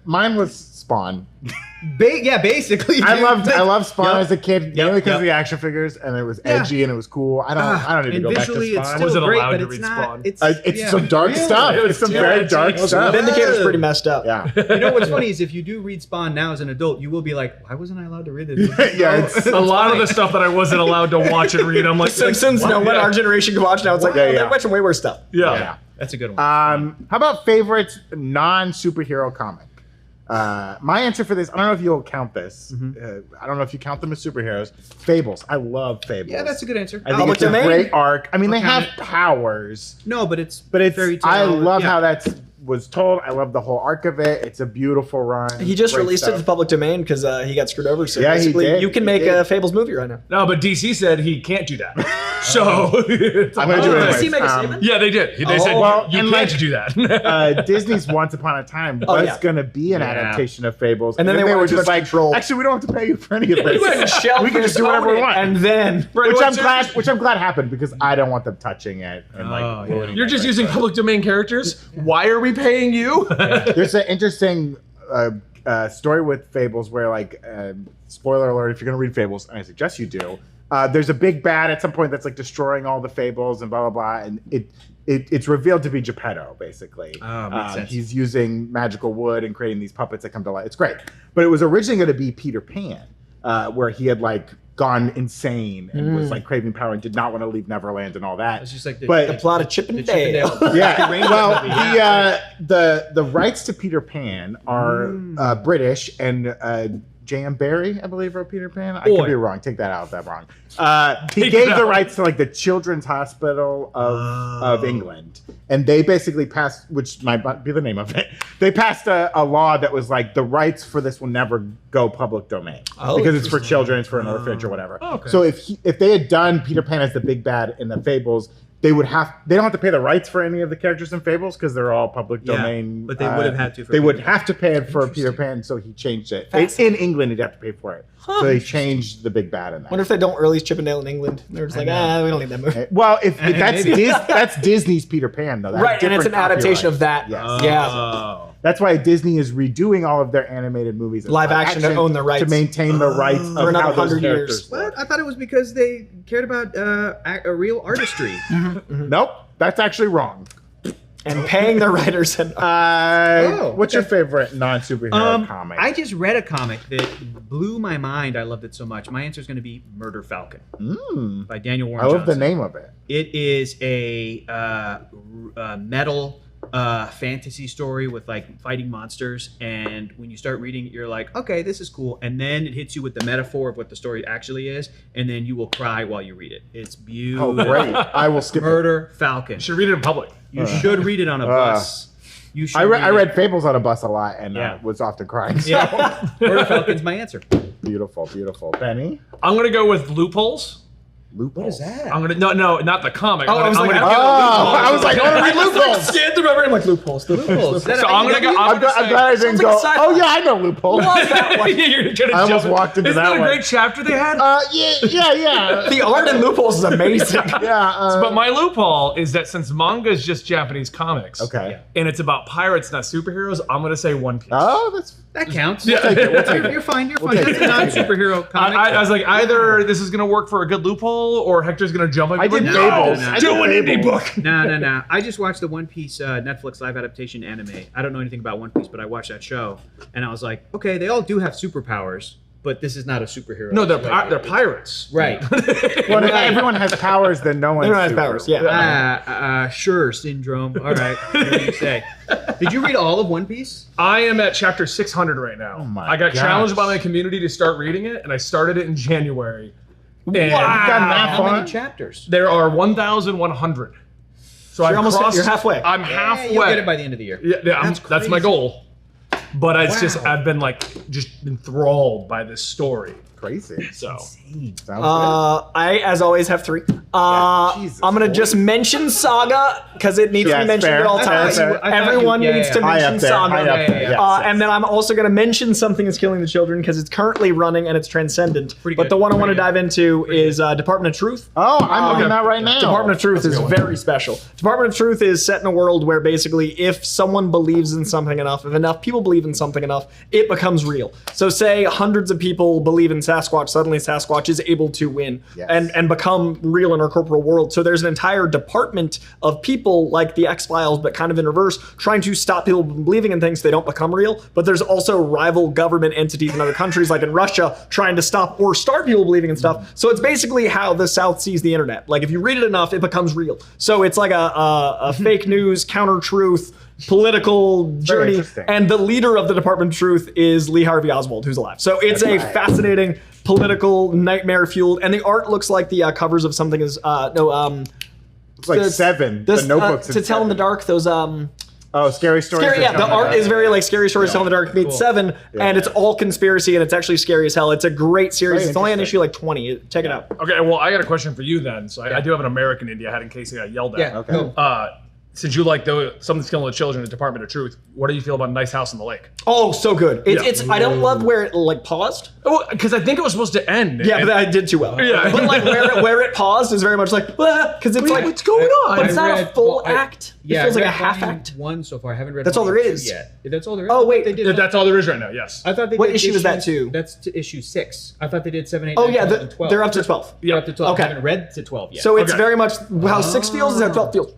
S2: Mine was Spawn.
S4: Basically.
S2: I
S4: dude.
S2: loved Spawn
S4: Yep.
S2: as a kid, mainly because
S4: Yep.
S2: of the action figures, and it was edgy and it was cool. I don't need to
S4: And
S2: go back to
S4: visually, it's
S2: Spawn.
S4: still
S1: Was it
S4: great,
S1: allowed
S4: but
S1: to
S4: it's
S1: read
S4: not.
S1: Spawn?
S2: It's some dark stuff.
S1: It was
S2: It's some
S1: too
S2: very
S1: edgy.
S2: dark stuff.
S3: Vindicator's pretty messed up.
S2: Yeah.
S4: You know what's funny is if you do read Spawn now as an adult, you will be like, why wasn't I allowed to read this?
S2: Yeah, it's
S1: A lot of the stuff that I wasn't allowed to watch and read, I'm like,
S3: Simpsons, no, what
S1: Yeah.
S3: our generation can watch now. It's like,
S2: Yeah,
S3: oh,
S2: yeah.
S3: they're watching way worse stuff.
S1: Yeah.
S2: yeah.
S4: That's a good one.
S2: How about favorite non-superhero comic? My answer for this, I don't know if you'll count this. I don't know if you count them as superheroes. Fables. I love Fables.
S4: Yeah, that's a good answer.
S2: I think
S3: Public
S2: it's a
S3: domain?
S2: great arc. I mean, they
S4: count
S2: have powers,
S4: No, but it's
S2: but it's.
S4: fairy tale.
S2: I love
S4: Yeah.
S2: how that's was told. I love the whole arc of it. It's a beautiful run.
S3: He just
S2: Great
S3: released it
S2: stuff.
S3: to the public domain because he got screwed over. So
S2: Yeah, he
S3: basically,
S2: did.
S3: you can
S2: He
S3: make
S2: did.
S3: a Fables movie right now.
S1: No, but DC said he can't do that. So
S2: I'm gonna do it.
S3: Did
S2: anyways.
S3: he make a statement?
S1: yeah, they did. They said
S2: well,
S1: you
S2: and
S1: can't
S2: like-
S1: do that.
S2: Disney's Once Upon a Time was
S3: yeah.
S2: going to be an
S4: Yeah.
S2: adaptation of Fables,
S3: And then they
S2: were
S3: wanted too
S2: just
S3: much
S2: like,
S3: control.
S2: actually, we don't have to pay you for any of
S3: He went
S2: this.
S3: shelf
S2: We can just
S3: this
S2: do whatever we
S3: own it,
S2: want.
S3: and then
S2: Which I'm glad happened because I don't want them touching it and like
S4: Oh, yeah.
S2: ruining
S1: You're
S2: it.
S1: just using public domain characters. Why are we paying you?
S2: There's an interesting story with Fables where, like, spoiler alert, if you're going to read Fables, and I suggest you do, there's a big bad at some point that's like destroying all the Fables and blah, blah, blah. And it's revealed to be Geppetto, basically.
S4: Oh, makes sense.
S2: He's using magical wood and creating these puppets that come to life. It's great. But it was originally going to be Peter Pan, where he had, like, gone insane and was, like, craving power and did not want to leave Neverland and all that.
S4: It's just like
S2: But-
S3: the plot of Chip and
S4: the Chip and
S3: Dale.
S4: Dale.
S2: Yeah,
S4: Ranger
S2: well,
S4: movie, yeah.
S2: the rights to Peter Pan are British, and J.M. Barrie, I believe, wrote Peter Pan. I could
S1: Boy.
S2: be wrong. Take that out. That wrong. He
S1: Take
S2: gave
S1: it
S2: the
S1: out.
S2: rights to like the Children's Hospital of England, and they basically passed, which might be the name of it. They passed a law that was like the rights for this will never go public domain because it's for children, it's for an orphanage or whatever.
S1: Okay.
S2: So if they had done Peter Pan as the big bad in the Fables, they don't have to pay the rights for any of the characters in Fables because they're all public
S4: Yeah,
S2: domain.
S4: but they would have had to for
S2: They would
S4: Peter
S2: have to pay it for Peter Pan, so he changed it. In England, he'd have to pay for it. So they changed the big bad in that.
S3: Wonder if they don't release Chip and Dale in England. They're just like, we don't need that movie.
S2: Well, if that's
S4: Maybe.
S2: that's Disney's Peter Pan though. That's
S3: Right, and it's an
S2: different
S3: adaptation of
S2: copyright.
S3: that.
S2: Yes.
S3: Yeah.
S4: Oh.
S2: That's why Disney is redoing all of their animated movies as
S3: Live action to own the rights.
S2: to maintain the rights of
S3: For another
S2: how those
S3: 100 years.
S2: characters
S4: What?
S2: work.
S4: I thought it was because they cared about a real artistry.
S2: Nope, that's actually wrong.
S3: And paying their writers and
S2: What's your favorite non-superhero comic?
S4: I just read a comic that blew my mind. I loved it so much. My answer is going to be Murder Falcon by Daniel Warren
S2: I love the
S4: Johnson.
S2: name of it.
S4: It is a metal fantasy story with like fighting monsters, and when you start reading it, you're like, okay, this is cool, and then it hits you with the metaphor of what the story actually is, and then you will cry while you read it. It's beautiful.
S2: Oh, great! I will skip it.
S4: Murder Falcon.
S1: You should read it in public.
S4: You should read it on a bus. You should.
S2: I
S4: read
S2: read Fables on a bus a lot and
S4: Yeah.
S2: was often crying. So.
S4: Yeah, Murder Falcon's my answer.
S2: Beautiful, beautiful. Benny?
S1: I'm gonna go with loopholes.
S2: Loopholes.
S1: I'm gonna no, not the comic.
S3: Oh, I was
S1: I'm
S3: like,
S1: gonna,
S2: I was like, I want to read loopholes.
S3: Scanned through everything like loopholes.
S1: so I'm gonna go.
S2: I'm glad I didn't
S3: Sounds
S2: go,
S3: like a sci-fi.
S2: oh yeah, I know loopholes.
S1: You're gonna
S2: I almost
S1: jump-
S2: walked into
S1: Isn't
S2: that
S1: that a
S2: one.
S1: great chapter they had?
S2: Yeah.
S3: The art in loopholes is amazing.
S2: Yeah.
S1: But my loophole is that since manga is just Japanese comics,
S2: Okay.
S1: and it's about pirates, not superheroes, I'm gonna say One Piece.
S2: Oh, that's
S4: That counts.
S1: Yeah.
S2: We'll take it.
S4: You're fine. You're
S2: We'll
S4: fine.
S2: take
S4: That's a
S2: it.
S4: non-superhero comic.
S1: I was like, either this is gonna work for a good loophole, or Hector's gonna jump.
S2: I did
S1: no,
S2: Fables.
S4: no.
S2: I
S1: do
S2: did
S1: an indie
S2: Fables.
S1: book.
S4: No. I just watched the One Piece Netflix live adaptation anime. I don't know anything about One Piece, but I watched that show, and I was like, okay, they all do have superpowers, but this is not a superhero.
S1: No, they're pirates.
S4: right.
S2: Well, if everyone has powers, then no one
S3: Everyone has powers, yeah.
S4: Sure, syndrome. All right, what do you say? Did you read all of One Piece?
S1: I am at chapter 600 right now.
S2: Oh my
S1: I got
S2: gosh.
S1: challenged by my community to start reading it, and I started it in January. And
S2: You've gotten that
S4: How
S2: far?
S4: many chapters?
S1: there are 1,100. So
S3: you're
S1: I've crossed.
S3: you're halfway.
S1: I'm
S4: Yeah,
S1: halfway.
S4: you'll get it by the end of the year.
S1: Yeah, that's my goal. But it's just
S4: Wow.
S1: I've been like just enthralled by this story.
S2: Crazy.
S1: So
S2: Sounds
S3: I, as always, have three.
S2: Jesus,
S3: I'm gonna
S2: boy.
S3: just mention Saga because it needs to
S2: Yeah,
S3: be mentioned
S2: fair.
S3: at all
S2: I
S3: times.
S2: thought you-
S4: I thought
S3: Everyone
S4: you-
S3: needs
S4: yeah,
S3: to
S4: yeah.
S2: High
S3: mention
S2: up there.
S3: Saga.
S2: High up there.
S4: yeah.
S2: Yes,
S3: And then I'm also going to mention Something is Killing the Children because it's currently running and it's transcendent.
S4: Pretty
S3: But
S4: good.
S3: the one I want to
S4: Pretty
S3: dive into is Department of Truth.
S2: Oh, I'm looking at right now.
S3: Department of Truth is very special. Department of Truth is set in a world where basically if someone believes in something enough, if enough people believe in something enough, it becomes real. So say hundreds of people believe in Sasquatch, suddenly Sasquatch is able to win
S2: Yes.
S3: and become real in our corporal world. So there's an entire department of people like the X-Files, but kind of in reverse, trying to stop people from believing in things so they don't become real. But there's also rival government entities in other countries, like in Russia, trying to stop or start people believing in stuff. So it's basically how the South sees the internet. Like if you read it enough, it becomes real. So it's like a fake news, counter-truth, political journey.
S2: interesting.
S3: And the leader of the Department of Truth is Lee Harvey Oswald, who's alive. So it's a fascinating political nightmare fueled, and the art looks like the covers of something is
S2: It's like
S3: the-
S2: Seven.
S3: this,
S2: the notebooks.
S3: to tell in the dark. Those
S2: Oh, Scary Stories.
S3: Scary, yeah, the art is very like Scary Stories Tell in the Dark meets
S4: Cool.
S3: 7, and it's all conspiracy, and it's actually scary as hell. It's a great series.
S2: Very
S3: It's only on
S2: interesting.
S3: issue like 20. Check it out.
S1: Okay, well, I got a question for you then. So I do have an American indie I had in case I got yelled at.
S4: Yeah.
S2: Okay.
S4: Cool.
S1: Since you like Something's Killing the Children, the Department of Truth, what do you feel about Nice House on the Lake?
S3: Oh, so good.
S1: Yeah.
S3: It's I don't love where it like paused.
S1: Oh, because I think it was supposed to end.
S3: Yeah,
S1: and-
S3: but I did too well.
S1: Yeah.
S3: But like where it paused is very much like because it's like
S1: what's going on?
S3: But it's not a
S4: read-
S3: full
S4: well, I-
S3: act.
S4: Yeah,
S3: it feels
S4: I
S3: like a
S4: read
S3: half
S4: volume
S3: act.
S4: 1 so far. I haven't read.
S3: That's all
S4: volume
S3: there
S4: 2
S3: is.
S4: yet. That's all there is.
S3: Oh,
S4: I thought
S3: wait.
S4: they did.
S1: That's all there is right now, yes.
S4: I thought they
S3: What
S4: did
S3: issue is that
S4: issues-
S3: to?
S4: That's to issue 6. I thought they did 7, 8,
S3: Oh
S4: 9,
S3: yeah,
S4: 10, and 12.
S3: they're up to 12.
S4: They're up to 12.
S3: Okay.
S4: I haven't read to 12 yet.
S3: So it's
S1: Okay.
S3: very much how 6 feels is how 12 feels.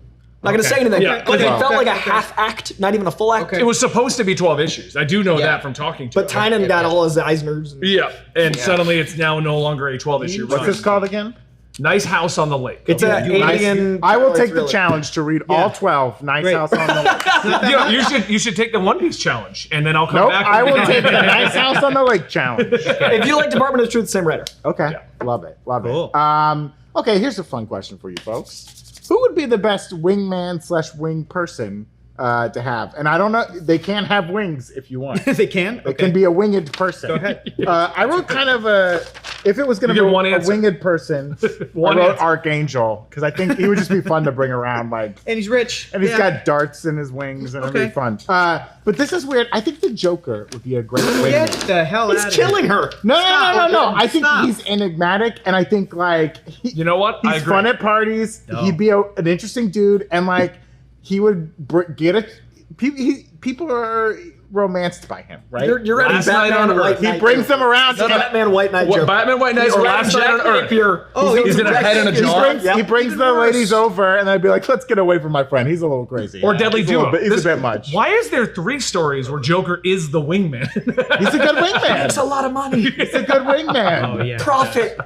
S3: Not gonna
S4: Okay.
S3: say anything.
S1: Yeah,
S3: But it
S1: okay.
S3: felt like a
S4: Okay.
S3: half act, not even a full act.
S4: Okay.
S1: It was supposed to be 12 issues. I do know
S3: Yeah.
S1: that from talking to
S3: But
S1: him.
S3: Tynan got all his Eisners. And
S1: Yeah, and suddenly it's now no longer a 12 issue.
S2: What's
S1: run.
S2: this called again?
S1: Nice House on the Lake.
S3: It's an alien.
S2: I will
S3: it's
S2: take the
S3: really-
S2: challenge to read all 12 Nice
S4: Great.
S2: House on the Lake.
S1: you should take the One Piece challenge, and then I'll come
S2: Nope,
S1: back.
S2: I will
S1: and-
S2: take the Nice House on the Lake challenge.
S3: If you like Department of Truth, same writer.
S2: Okay,
S1: Yeah.
S2: love it, love
S4: Cool.
S2: it. Okay, here's a fun question for you folks. Who would be the best wingman/wing person to have? And I don't know, they can't have wings if you want.
S4: they can.
S2: It can be a winged person.
S4: Go ahead.
S2: I wrote kind of if it was going to
S1: You
S2: be
S1: get one
S2: a
S1: answer.
S2: winged person,
S1: One
S2: I wrote
S1: answer.
S2: Archangel because I think he would just be fun to bring around, like,
S4: And he's rich.
S2: and he's
S4: Yeah.
S2: got darts in his wings, and it'd be
S4: Okay.
S2: fun. But this is weird. I think the Joker would be a great
S4: Get
S2: wingman.
S4: the hell
S3: He's
S4: out of
S3: killing
S4: here.
S3: her.
S2: No.
S4: Stop.
S2: I think
S4: Stop.
S2: he's enigmatic, and I think like
S1: You know what? I
S2: he's
S1: agree.
S2: fun at parties.
S4: No.
S2: He'd be an interesting dude, and like he would get it. People are romanced by him, right?
S3: You're ready.
S1: Last Night on
S3: Batman White
S1: Earth.
S2: He
S3: Knight.
S2: brings them around.
S3: No,
S2: to
S3: Batman White Knight
S1: What,
S3: joke.
S1: Batman White Knight
S3: He's
S1: or
S3: riding
S1: Last Night on
S3: Jack
S1: Earth?
S3: Napier.
S4: Oh,
S3: He's
S1: he's
S3: in
S1: gonna
S3: Jack
S1: head in a
S3: Napier's
S1: jar?
S3: drink. Yep.
S2: He brings
S4: Even
S2: the
S4: worse.
S2: ladies over, and I'd be like, "Let's get away from my friend. He's a little crazy."
S1: Or Deadly
S2: he's
S1: Duo.
S2: He's a bit much.
S1: Why is there 3 stories where Joker is the wingman?
S2: He's a good wingman.
S3: It's a lot of money.
S2: He's a good wingman.
S4: Oh yeah.
S3: Profit.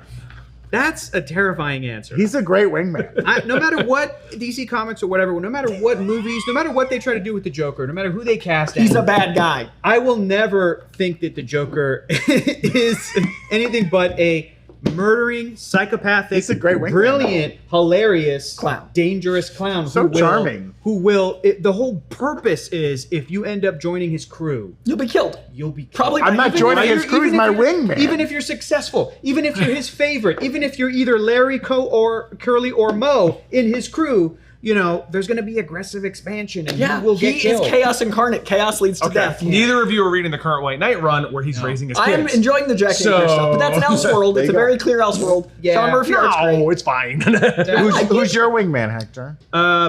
S4: That's a terrifying answer.
S2: He's a great wingman.
S4: No matter what DC Comics or whatever, no matter what movies, no matter what they try to do with the Joker, no matter who they cast,
S3: He's
S4: in,
S3: a bad guy.
S4: I will never think that the Joker is anything but a murdering, psychopathic,
S2: He's a great wingman.
S4: brilliant, hilarious,
S3: Clown.
S4: dangerous clown.
S2: So charming.
S4: The whole purpose is if you end up joining his crew,
S3: You'll be killed.
S4: you'll be
S3: Probably
S2: I'm not
S3: even
S2: joining
S3: if
S2: his crew. He's
S4: if
S2: my
S4: you're-
S2: wingman.
S4: Even if you're successful, even if you're his favorite, even if you're either Larry, or Curly, or Mo in his crew, you know, there's going to be aggressive expansion and
S3: Yeah,
S4: you will get
S3: he
S4: killed.
S3: is chaos incarnate. Chaos leads to death.
S1: Neither of you are reading the current White Knight run where he's raising his
S3: I
S1: kids.
S3: am enjoying the Jack
S1: So-
S3: Napier stuff, but that's an Elseworld.
S2: There
S3: It's a
S2: you go.
S3: very clear Elseworld.
S4: Yeah.
S3: Sean Murphy art's great.
S1: No, it's fine.
S2: Who's your wingman, Hector?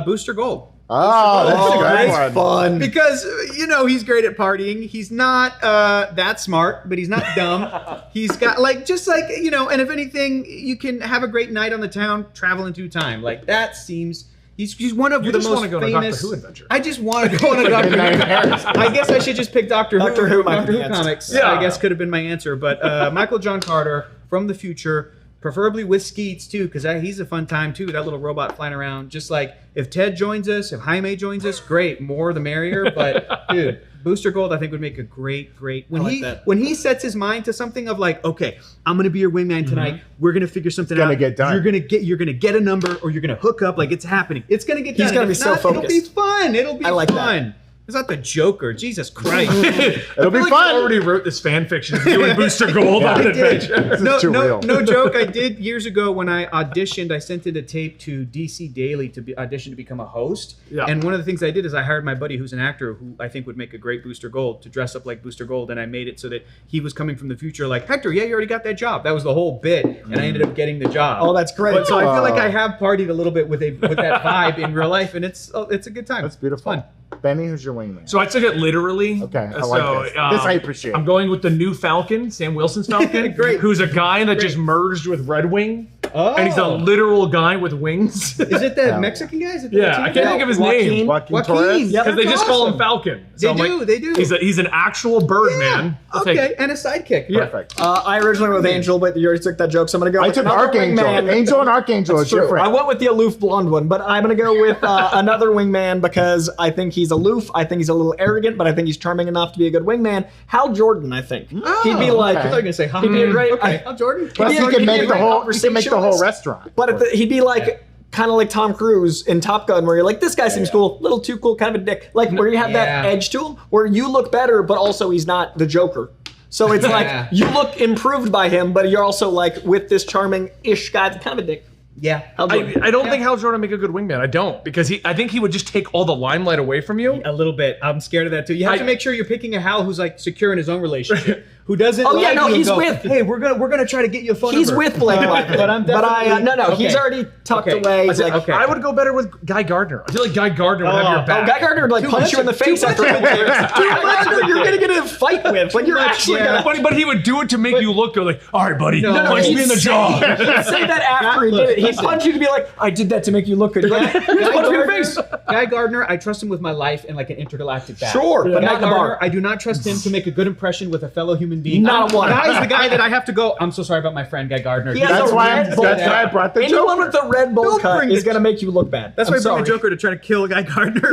S4: Booster Gold.
S2: Oh, that's
S3: Oh,
S2: a good
S3: that's
S2: one.
S3: fun.
S4: Because, you know, he's great at partying. He's not that smart, but he's not dumb. He's got, you know, and if anything, you can have a great night on the town, traveling through time. Like, that seems... He's one of
S1: You
S4: the
S1: just
S4: most
S1: wanna go on a Doctor
S4: famous...
S1: Who adventure.
S4: I just want to go on a Doctor
S2: Midnight in
S4: Who.
S2: Paris.
S4: I guess I should just pick Doctor Who.
S3: Doctor Who might
S4: Doctor
S3: be
S4: Who
S3: the answer.
S4: comics.
S1: Yeah.
S4: I guess could have been my answer. But Michael John Carter from the future, preferably with Skeets too, because he's a fun time too. That little robot flying around. Just like if Ted joins us, if Jaime joins us, great, more the merrier. But dude, Booster Gold I think would make a great when
S3: like that.
S4: when he sets his mind to something of like, okay, I'm gonna be your wingman tonight. We're gonna figure something
S2: Gonna
S4: out.
S2: get done.
S4: You're gonna get a number or you're gonna hook up. Like it's happening. It's gonna get done.
S3: He's gonna
S4: And
S3: be
S4: if
S3: so
S4: not, It'll be
S3: focused.
S4: fun. It'll be
S3: I like that.
S4: fun. It's not the Joker. Jesus Christ.
S2: It'll be
S1: I
S2: fun.
S1: already wrote this fan fiction doing Booster Gold
S2: Yeah.
S1: on an
S2: I did.
S1: adventure.
S2: This is too real.
S4: No joke. I did years ago when I auditioned. I sent in a tape to DC Daily to audition to become a host.
S1: Yeah.
S4: And one of the things I did is I hired my buddy who's an actor who I think would make a great Booster Gold to dress up like Booster Gold. And I made it so that he was coming from the future like, Hector, yeah, you already got that job. That was the whole bit. And I ended up getting the job.
S3: Oh, that's great.
S4: But so I feel like I have partied a little bit with that vibe in real life. And it's a good time.
S2: That's beautiful.
S4: It's fun.
S2: Benny, who's your wingman?
S1: So I took it literally.
S2: Okay, I like this. This I appreciate.
S1: I'm going with the new Falcon, Sam Wilson's Falcon.
S4: Great.
S1: Who's a guy that just merged with Red Wing.
S4: Oh.
S1: And he's a literal guy with wings.
S4: Is it the
S2: Yeah.
S4: Mexican guy? Is it the
S1: Yeah, I
S4: Latino
S1: can't
S4: guy?
S1: think of his
S3: Joaquin.
S1: name.
S2: Joaquin Torres?
S3: Yep.
S1: Because they
S4: That's
S1: just call him
S4: awesome.
S1: Falcon.
S4: They
S1: I'm
S4: do, they do.
S1: He's an actual bird man. I'll take
S4: Okay,
S1: it.
S4: and a sidekick.
S1: Yeah.
S2: Perfect.
S3: I originally went with Angel, but you already took that joke, so I'm going to go
S2: I
S3: with
S2: took
S3: another
S2: Archangel.
S3: wingman.
S2: Angel and Archangel is
S3: True.
S2: different.
S3: I went with the aloof blonde one, but I'm going to go with another wingman because I think he's aloof. I think he's a little arrogant, but I think he's charming enough to be a good wingman. Hal Jordan, I think. He'd be like,
S4: I thought you were gonna say,
S3: he'd be a great.
S4: Okay, I'm Jordan.
S2: Plus,
S3: Yeah,
S2: he
S3: he'd
S2: can
S3: be a
S2: make the
S3: great
S2: whole. He can make the whole
S3: conversationalist.
S2: restaurant.
S3: But he'd be like kind of like Tom Cruise in Top Gun, where you're like, this guy seems cool, a little too cool, kind of a dick. Like where you have that edge to him, where you look better, but also he's not the Joker. So it's like you look improved by him, but you're also like with this charming-ish guy, that's kind of a dick.
S4: Yeah.
S1: I don't think Hal Jordan would make a good wingman. I don't, because I think he would just take all the limelight away from you.
S4: A little bit. I'm scared of that too. You have to make sure you're picking a Hal who's like secure in his own relationship, who doesn't.
S3: Oh yeah,
S4: like
S3: no,
S4: you and
S3: he's
S4: go,
S3: with.
S4: Hey, we're gonna try to get you a phone
S3: He's
S4: number.
S3: with Blake Lively.
S4: But I'm definitely.
S3: no, he's already tucked away.
S1: I would go better with Guy Gardner. I feel like Guy Gardner would have your back.
S3: Guy Gardner would like punch you in the face after a couple years. You're gonna get in a fight with. Like you're actually gonna.
S1: But he would do it to make you look good. Like, all right, buddy, punch me in the jaw.
S3: He'd say that after he did it. He'd punch you to be like, I did that to make you look good. You're like, punch me in the face.
S4: Guy Gardner, I trust him with my life in like an intergalactic battle.
S3: Sure, but
S4: Guy
S3: not the bar.
S4: Gardner, I do not trust him to make a good impression with a fellow human being.
S3: Not a one.
S4: Guy's the guy that I have to go, I'm so sorry about my friend Guy Gardner.
S2: That's why I brought the
S3: Anyone
S2: Joker.
S3: with the Red Bull cut is gonna make you look bad.
S4: That's why I bring the Joker to try to kill Guy Gardner.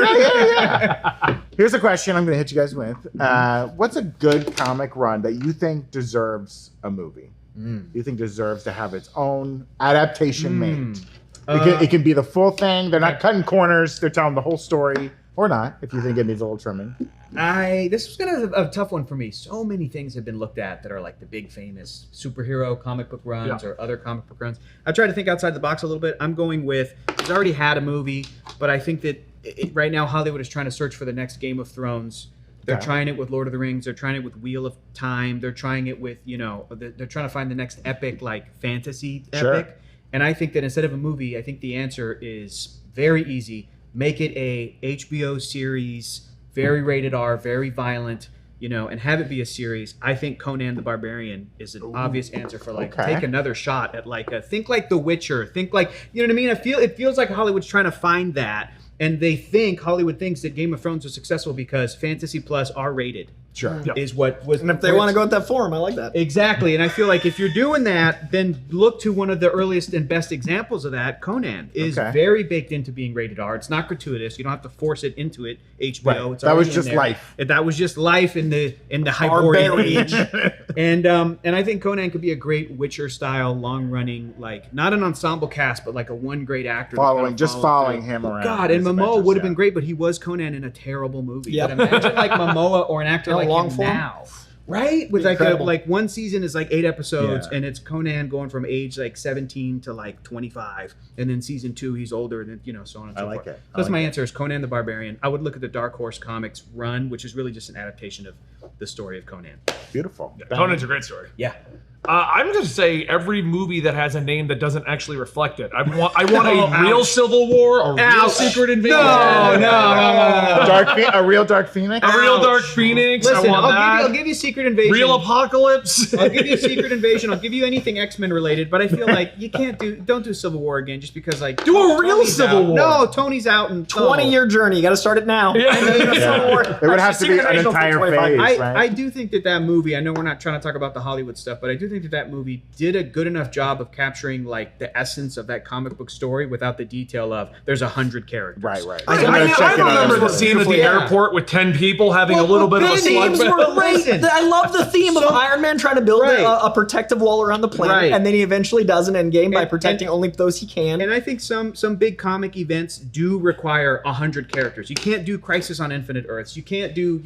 S2: Here's a question I'm going to hit you guys with. What's a good comic run that you think deserves a movie? You think deserves to have its own adaptation made? It can be the full thing. They're not cutting corners. They're telling the whole story. Or not, if you think it needs a little trimming.
S4: This was kind of a tough one for me. So many things have been looked at that are like the big famous superhero comic book runs or other comic book runs. I tried to think outside the box a little bit. I'm going with, it's already had a movie, but I think that right now Hollywood is trying to search for the next Game of Thrones. They're trying it with Lord of the Rings. They're trying it with Wheel of Time. They're trying it with, they're trying to find the next epic, like fantasy epic. And I think that instead of a movie, I think the answer is very easy. Make it a HBO series, very rated R, very violent, and have it be a series. I think Conan the Barbarian is an obvious answer for take another shot at think like The Witcher, think like, you know what I mean? It feels like Hollywood's trying to find that, and Hollywood thinks that Game of Thrones was successful because Fantasy Plus R rated. Is what was.
S3: And if they want to go with that form, I like that.
S4: Exactly. And I feel like if you're doing that, then look to one of the earliest and best examples of that. Conan is very baked into being rated R. It's not gratuitous. You don't have to force it into it. HBO. It's
S2: that was just life.
S4: That was just life in the Hyborian age. And I think Conan could be a great Witcher style, long running, like not an ensemble cast, but like a one great actor.
S2: Following him around.
S4: God, and Momoa would have been great, but he was Conan in a terrible movie. Yep. But imagine like Momoa or an actor like
S3: long
S4: him
S3: form
S4: now. Right? With like one season is like 8 episodes and it's Conan going from age like 17 to like 25. And then season 2 he's older and then, so on and so forth.
S2: It.
S4: That's my answer is Conan the Barbarian. I would look at the Dark Horse Comics run, which is really just an adaptation of the story of Conan.
S2: Beautiful.
S1: Conan's a great story.
S4: Yeah.
S1: I'm going to say every movie that has a name that doesn't actually reflect it. I want a real Civil War, a real Secret Invasion.
S2: A real Dark Phoenix?
S1: A real Dark Phoenix.
S4: Listen,
S1: I want that.
S4: I'll give you Secret Invasion.
S1: Real Apocalypse.
S4: I'll give you Secret Invasion. I'll give you anything X-Men related, but I feel like you don't do Civil War again just because
S1: do a real Civil War.
S4: No, Tony's out and
S3: 20-year journey. You got to start it now.
S2: It would have to be an entire phase, right?
S4: I do think that movie, I know we're not trying to talk about the Hollywood stuff, but I do think that movie did a good enough job of capturing like the essence of that comic book story without the detail of there's 100 characters.
S2: Right.
S1: I remember the scene at the airport with 10 people having a little bit of a
S3: themes
S1: slug.
S3: were great. I love the theme of Iron Man trying to build a protective wall around the planet, and then he eventually does an Endgame by protecting only those he can.
S4: And I think some big comic events do require 100 characters. You can't do Crisis on Infinite Earths. You can't do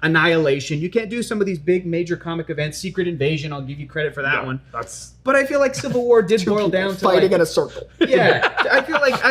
S4: Annihilation. You can't do some of these big major comic events. Secret Invasion. I'll give you credit for that one. But I feel like Civil War did boil down to
S3: fighting in a circle.
S4: Yeah, I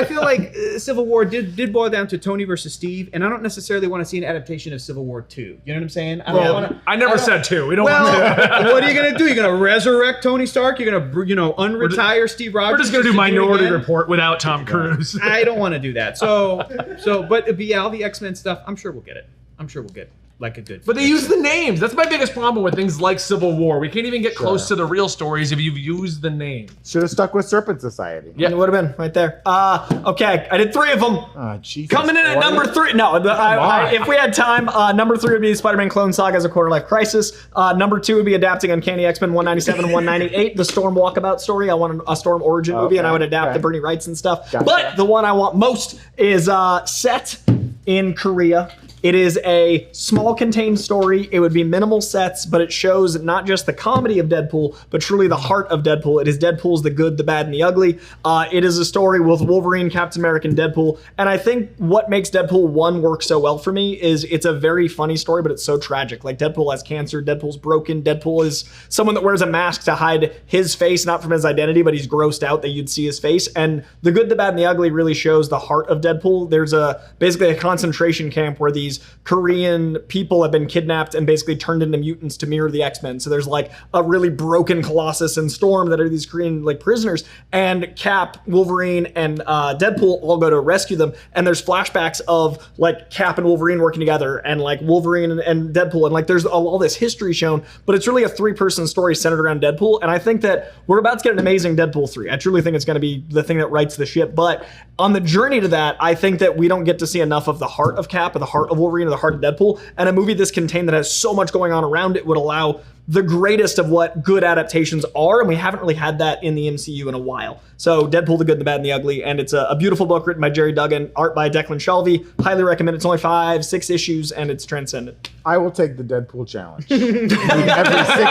S4: feel like Civil War did boil down to Tony versus Steve, and I don't necessarily want to see an adaptation of Civil War 2. You know what I'm saying?
S1: I never said 2. We don't want to.
S4: What are you gonna do? You're gonna resurrect Tony Stark? You're gonna unretire Steve Rogers?
S1: We're just gonna do Minority Report without Tom Cruise.
S4: I don't want to do that. But all the X-Men stuff, I'm sure we'll get it. Like a good.
S1: But they use the names. That's my biggest problem with things like Civil War. We can't even get close to the real stories if you've used the name.
S2: Should have stuck with Serpent Society.
S3: Yeah, it would have been right there. Okay, I did 3 of them.
S2: Jesus.
S3: Coming in at number 3. No, if we had time, number 3 would be Spider-Man Clone Saga as a quarter-life crisis. Number 2 would be adapting Uncanny X-Men 197 and 198, the Storm Walkabout story. I want a Storm origin movie, and I would adapt the Bernie Wrights and stuff. Gotcha. But the one I want most is set in Korea. It is a small contained story. It would be minimal sets, but it shows not just the comedy of Deadpool, but truly the heart of Deadpool. It is Deadpool's the good, the bad, and the ugly. It is a story with Wolverine, Captain America, and Deadpool. And I think what makes Deadpool 1 work so well for me is it's a very funny story, but it's so tragic. Like Deadpool has cancer, Deadpool's broken, Deadpool is someone that wears a mask to hide his face, not from his identity, but he's grossed out that you'd see his face. And the good, the bad, and the ugly really shows the heart of Deadpool. There's basically a concentration camp where these Korean people have been kidnapped and basically turned into mutants to mirror the X-Men. So there's like a really broken Colossus and Storm that are these Korean like prisoners, and Cap, Wolverine, and Deadpool all go to rescue them. And there's flashbacks of like Cap and Wolverine working together, and like Wolverine and Deadpool, and like there's all this history shown, but it's really a 3-person story centered around Deadpool. And I think that we're about to get an amazing Deadpool 3. I truly think it's going to be the thing that rights the ship. But on the journey to that, I think that we don't get to see enough of the heart of Cap or the heart of Wolverine or the heart of Deadpool. And a movie this contained that has so much going on around it would allow the greatest of what good adaptations are, and we haven't really had that in the MCU in a while. So Deadpool, the good, the bad, and the ugly, and it's a beautiful book written by Jerry Duggan, art by Declan Shalvey. Highly recommend it. It's only 5-6 issues, and it's transcendent.
S2: I will take the Deadpool challenge. Every 6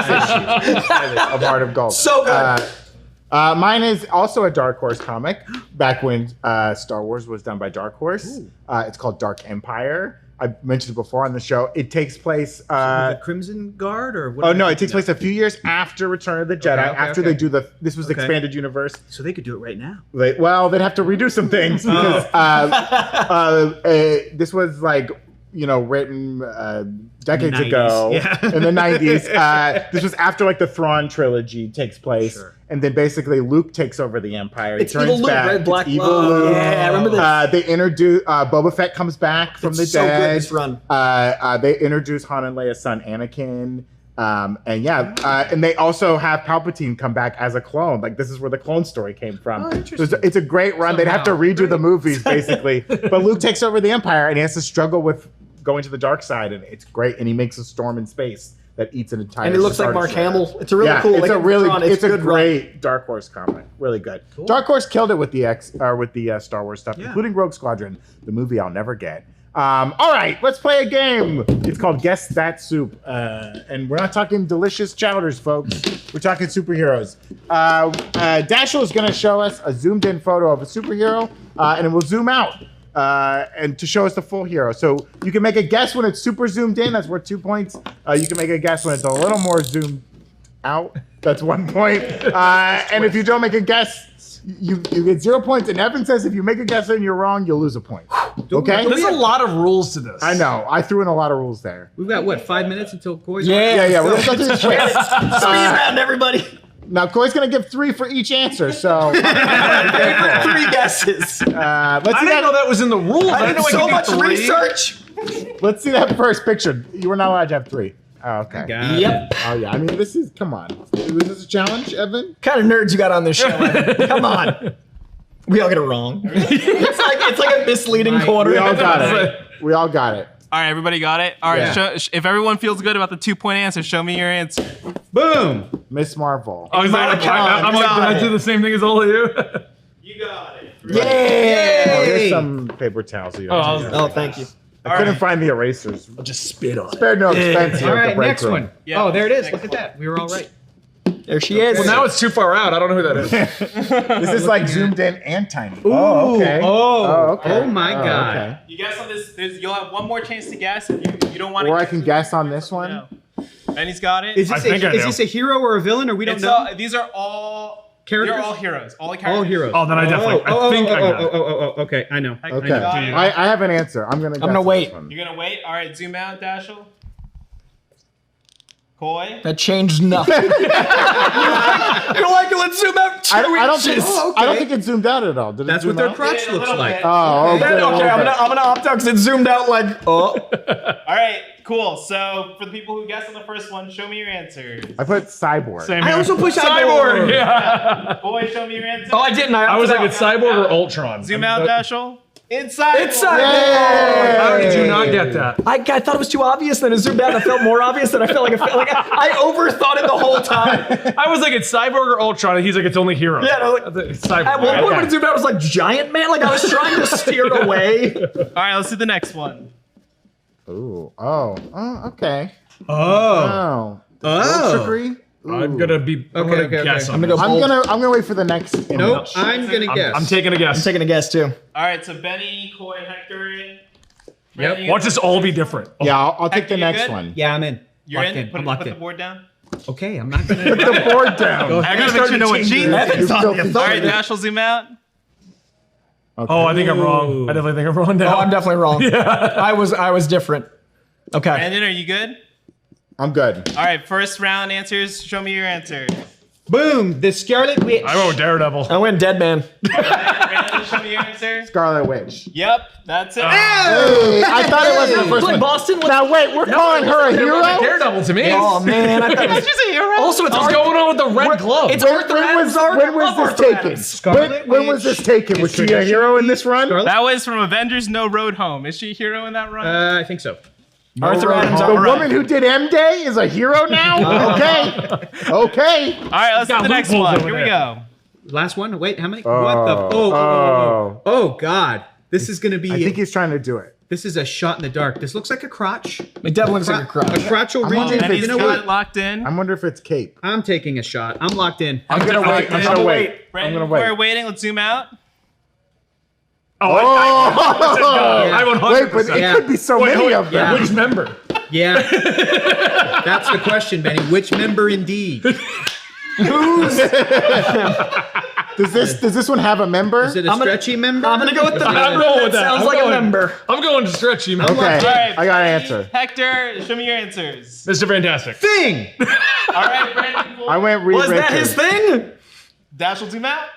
S2: issues of Heart of Gold.
S3: So good.
S2: Mine is also a Dark Horse comic. Back when Star Wars was done by Dark Horse, it's called Dark Empire. I mentioned it before on the show. It takes place.
S4: The Crimson Guard, or what?
S2: Oh no! It takes place a few years after Return of the Jedi. After they do this was the
S4: Okay.
S2: expanded universe.
S4: So they could do it right now.
S2: They'd have to redo some things because this was like written decades
S4: 90s,
S2: ago
S4: yeah.
S2: in the 90s. This was after like the Thrawn trilogy takes place, and then basically Luke takes over the Empire.
S3: It's
S2: he turns
S3: evil Luke,
S2: back.
S3: right? Black
S2: It's evil
S3: Love.
S2: Luke.
S3: Yeah, I remember this.
S2: They introduce Boba Fett comes back from the
S3: It's so good,
S2: dead.
S3: this run.
S2: They introduce Han and Leia's son Anakin. And they also have Palpatine come back as a clone. Like this is where the clone story came from. So it's a great run. They'd have to redo the movies basically. But Luke takes over the Empire and he has to struggle with going to the dark side, and it's great. And he makes a storm in space that eats an entire.
S3: And he looks like
S2: Star
S3: Mark
S2: Destroyer.
S3: Hamill. It's a really cool.
S2: It's
S3: it's
S2: a
S3: good
S2: great
S3: run.
S2: Dark Horse comic. Really good. Cool. Dark Horse killed it with the Star Wars stuff, including Rogue Squadron, the movie I'll never get. All right, let's play a game. It's called Guess That Soup, and we're not talking delicious chowders, folks. We're talking superheroes. Dashiell is going to show us a zoomed-in photo of a superhero, and it will zoom out. And to show us the full hero. So you can make a guess when it's super zoomed in. That's worth 2 points. You can make a guess when it's a little more zoomed out. That's 1 point. And if you don't make a guess, you get 0 points. And Evan says if you make a guess and you're wrong, you'll lose a point. Okay?
S1: There's a lot of rules to this.
S2: I know. I threw in a lot of rules there.
S4: We've got, what, 5 minutes until Coy's
S2: Yeah. We're going to go through this quick.
S3: Speed round, everybody.
S2: Now, Coy's going to give 3 for each answer, so...
S3: 3 guesses.
S2: let's see
S1: I didn't know that was in the rules. I didn't know
S3: So
S1: I
S3: much
S1: could do 3.
S3: research.
S2: Let's see that first picture. You were not allowed to have 3. Oh, okay.
S3: Yep.
S2: Oh, yeah. I mean, this is... Come on. Was this a challenge, Evan?
S3: Kind of nerds you got on this show. Evan. Come on. We all get it wrong. it's like a misleading quarter.
S2: We all got it. We all got it.
S5: All right, everybody got it? All right,
S2: Yeah.
S5: if everyone feels good about the 2-point answer, show me your answer.
S4: Boom!
S2: Miss Marvel.
S1: Oh, is that, I'm like, did I do the same thing as all of you?
S5: You got it.
S3: Yay!
S2: Oh, here's some paper towels.
S3: Oh, thank you.
S2: I couldn't find the erasers.
S1: I'll just spit on it.
S2: Spared no expense here
S4: All
S2: at
S4: right,
S2: the break
S4: next
S2: room.
S4: one.
S5: Yeah,
S4: Oh, there it is.
S5: next
S4: Look at that. We were all right.
S3: There she is.
S1: Well, now it's too far out. I don't know who that is.
S2: This is like zoomed in and tiny. Oh, okay. Okay.
S4: Oh my God.
S2: Okay.
S5: You guess on this, you'll have one more chance to guess if you don't want to.
S2: Or I can guess on this one.
S5: No. Benny's got it.
S4: Is
S1: I
S4: this,
S1: think I
S4: is
S1: know.
S4: this a hero or a villain, or we don't
S5: It's
S4: know?
S5: these are all
S4: Characters?
S5: They're all heroes. All the characters.
S4: All heroes.
S1: Oh, then I definitely. I think I got it.
S4: Okay, I know.
S2: Okay.
S5: got it.
S2: I have an answer. I'm gonna.
S3: gonna wait.
S2: This one.
S5: You're gonna wait. All right, zoom out, Dashiell. Coy.
S3: That changed nothing. You're like, let's zoom out 2
S2: I don't think.
S3: inches.
S2: I don't think it zoomed out at all. Did
S4: That's
S2: it zoom
S4: what their
S2: out?
S4: crotch
S5: Yeah, a
S4: looks
S5: little
S4: like.
S5: bit.
S2: Oh, okay.
S3: Okay, I'm gonna opt out because it zoomed out like, oh.
S5: All right, cool. So for the people who guessed on the first one, show me your answers.
S2: I put cyborg.
S1: Same
S3: I
S1: here.
S3: also put
S1: Cyborg. Yeah.
S5: Coy, show me your answers.
S3: Oh, I didn't.
S1: I was like, it's Cyborg or Ultron.
S5: Zoom out, Dashiell. Inside.
S3: It's
S1: How did you not get that?
S3: I thought it was too obvious, then it zoomed out and it felt more obvious, than I felt like I overthought it the whole time.
S1: I was like, it's Cyborg or Ultron, and he's like, it's only Hero.
S3: Yeah, no, like-
S1: It's Cyborg.
S3: At one point
S2: Okay.
S3: when it zoomed out, I was like, Giant Man? Like I was trying to steer it away.
S5: All right, let's do the next one.
S2: Ooh. Oh. Okay.
S4: Oh.
S2: Oh. Trickery.
S1: I'm gonna be. I'm
S4: Okay,
S1: gonna
S4: okay,
S1: guess.
S4: okay.
S1: on
S3: I'm
S1: this.
S3: gonna go
S2: I'm gonna wait for the next image.
S4: Nope. I'm gonna guess.
S1: I'm taking a guess.
S3: I'm taking a guess too.
S5: All right, so Benny, Coy, Hector.
S4: Yep.
S5: Brandon, you
S1: Watch
S5: got
S1: this
S5: the
S1: all
S5: first
S1: be
S5: one?
S1: different. Oh,
S2: Yeah, I'll take
S5: Hector,
S2: the
S5: you
S2: next
S5: good?
S2: one.
S4: Yeah, I'm in.
S5: You're
S4: Locked
S5: in.
S4: I'm
S5: Put
S4: locked
S5: the
S4: in.
S5: board down.
S4: Okay, I'm not gonna.
S2: Put the board down.
S5: I gotta make sure no one cheats.
S2: You filthy
S5: All right,
S2: shit.
S5: Dash will zoom out.
S2: Okay.
S1: Oh, I think I'm wrong. I definitely think I'm wrong now.
S3: Oh, I'm definitely wrong. I was different. Okay.
S5: Brandon, are you good?
S2: I'm good.
S5: All right, first round answers. Show me your answer.
S4: Boom! The Scarlet Witch.
S1: I went with Daredevil.
S3: I went Dead Man.
S5: Brandon, show me your answer.
S2: Scarlet Witch.
S5: Yep, that's it.
S2: Hey, I thought it was the first
S3: Like
S2: one.
S3: Boston.
S2: Now wait, we're calling her a hero?
S1: Daredevil to me.
S3: Oh man, I thought it was,
S5: She's a hero.
S3: also it's
S1: What's
S3: Arthur.
S1: going on with the red glove?
S3: It's
S2: When,
S3: Arthur
S2: when
S3: Adams.
S2: was, when was
S3: Love
S2: this
S3: Arthur
S2: taken?
S3: Adams.
S4: Scarlet
S2: When was
S4: Witch
S2: this taken? Was she a hero in this run?
S4: Scarlet-
S5: That was from Avengers No Road Home. Is she a hero in that run?
S4: I think so.
S3: Arthur Adams.
S2: The woman who did M Day is a hero now? Okay. Okay.
S5: All right, let's do
S1: got
S5: the next
S1: loopholes
S5: one.
S1: over
S5: Here we
S1: there.
S5: go.
S4: Last one. Wait, how many?
S2: Oh,
S4: What the? Oh, God! This is gonna be.
S2: I think he's trying to do it.
S4: This is a shot in the dark. This looks like a crotch.
S3: It definitely looks like a crotch.
S4: A crotchal
S2: wondering
S4: region.
S2: if
S5: Benny's
S4: You know
S5: got
S4: what?
S5: it locked in.
S2: I wonder if it's Cape.
S4: I'm taking a shot. I'm locked in.
S2: I'm gonna wait. I'm gonna wait. I'm
S5: Brandon,
S2: gonna
S5: while we're
S2: wait.
S5: waiting, let's zoom out.
S1: Oh, I 100%.
S2: Wait, but
S4: Yeah.
S2: it could be so many of them.
S4: Yeah.
S1: Which member?
S4: Yeah. That's the question, Benny. Which member indeed?
S2: Does this one have a member?
S4: Is it a stretchy member?
S3: I'm gonna go with the
S1: I'm
S3: member.
S1: going with that.
S3: Sounds
S1: I'm
S3: like
S1: going.
S3: a member.
S1: I'm going to stretchy, man.
S2: Okay,
S5: All right,
S2: I got an
S5: Benny,
S2: answer.
S5: Hector, show me your answers.
S1: Mr. Fantastic.
S4: Thing.
S5: All right, Brandon.
S2: I went Reed
S3: Was that
S2: Richards.
S3: his thing?
S5: Dash will zoom out.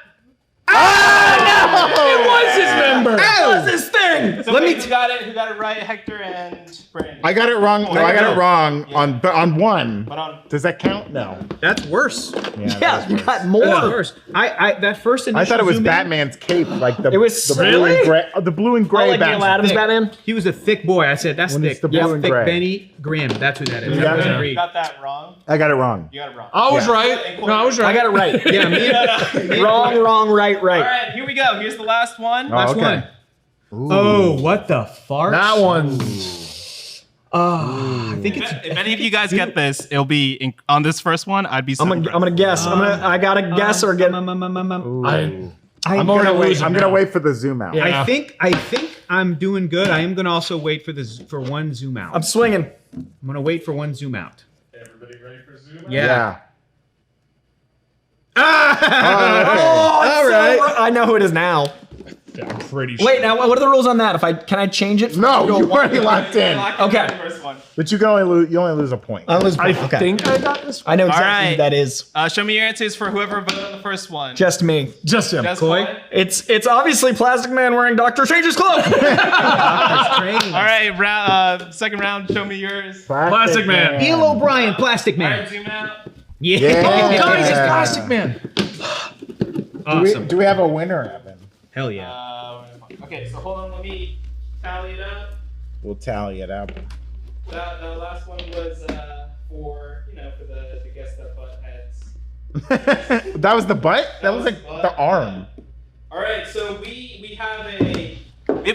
S1: It was his member.
S3: That was his thing.
S5: So
S4: Let me
S5: wait, who got it right? Hector and Brandon.
S2: I got it wrong. No, I got it wrong on one.
S5: But on.
S2: Does that count? No.
S4: That's worse.
S3: Yeah, you got
S4: That's
S3: more.
S4: worse. That first initial
S2: I thought it was
S4: zoom in,
S2: Batman's cape, like the
S3: It was-
S2: the blue
S3: really?
S2: and gray, the blue and
S3: Oh,
S2: gray
S3: like Neil
S2: Batman.
S3: Adams
S4: thick.
S3: Batman.
S4: He was a thick boy. I said that's
S2: When
S4: thick.
S2: it's the blue
S4: Yeah,
S2: and
S4: thick
S2: gray.
S4: Benny Grimm. That's who that is.
S2: You
S4: That
S2: got
S4: wasn't
S2: it?
S5: You
S4: Reed.
S5: got that wrong.
S2: I got it wrong.
S5: You got it wrong.
S1: I was
S2: Yeah.
S1: right. No, I was right.
S3: I got it right.
S4: Yeah, me.
S3: Wrong, right.
S5: All right, here we go. Here's the last one.
S2: Oh,
S4: Last
S2: okay.
S4: one.
S2: Ooh.
S4: Oh, what the fart?
S1: That one.
S4: I think it's.
S5: If any of you guys get this, it'll be on this first one. I'd be.
S3: I'm gonna guess. I gotta guess or get.
S2: Ooh.
S1: I'm
S2: I'm
S1: already
S2: gonna wait.
S1: losing
S2: I'm gonna
S1: now.
S2: wait for the zoom out.
S1: Yeah.
S4: I think I'm doing good. I am gonna also wait for one zoom out.
S3: I'm swinging.
S4: I'm gonna wait for one zoom out.
S5: Everybody ready for zoom?
S2: Yeah.
S3: Oh,
S4: All right.
S3: I know who it is now.
S1: Yeah, I'm pretty sure.
S3: Wait, now what are the rules on that? Can I change it?
S2: No,
S3: Go
S2: you
S3: one-
S2: already locked in.
S3: Okay.
S5: The first one.
S2: But you can only lose. You only lose a point.
S3: I lose.
S1: I
S3: Okay.
S1: think I got this.
S3: I know exactly
S5: right.
S3: who that is.
S5: Show me your answers for whoever voted on the first one.
S3: Just me.
S1: Just him.
S5: Just
S4: Coy?
S5: Coy?
S3: It's obviously Plastic Man wearing Dr. Strange's cloak.
S4: That's training.
S5: All right, second round. Show me yours.
S1: Plastic Man.
S4: Neil O'Brien, Plastic
S5: All
S4: Man.
S5: right, zoom out.
S4: Yeah.
S2: Yeah.
S1: Guys, it's Plastic Man.
S4: Awesome.
S2: Do we have a winner, Evan?
S4: Hell yeah.
S5: Okay, so hold on. Let me tally it up.
S2: We'll tally it up.
S5: The last one was for the guess that butt heads.
S2: That was the butt? That was like the arm.
S5: All right, so we have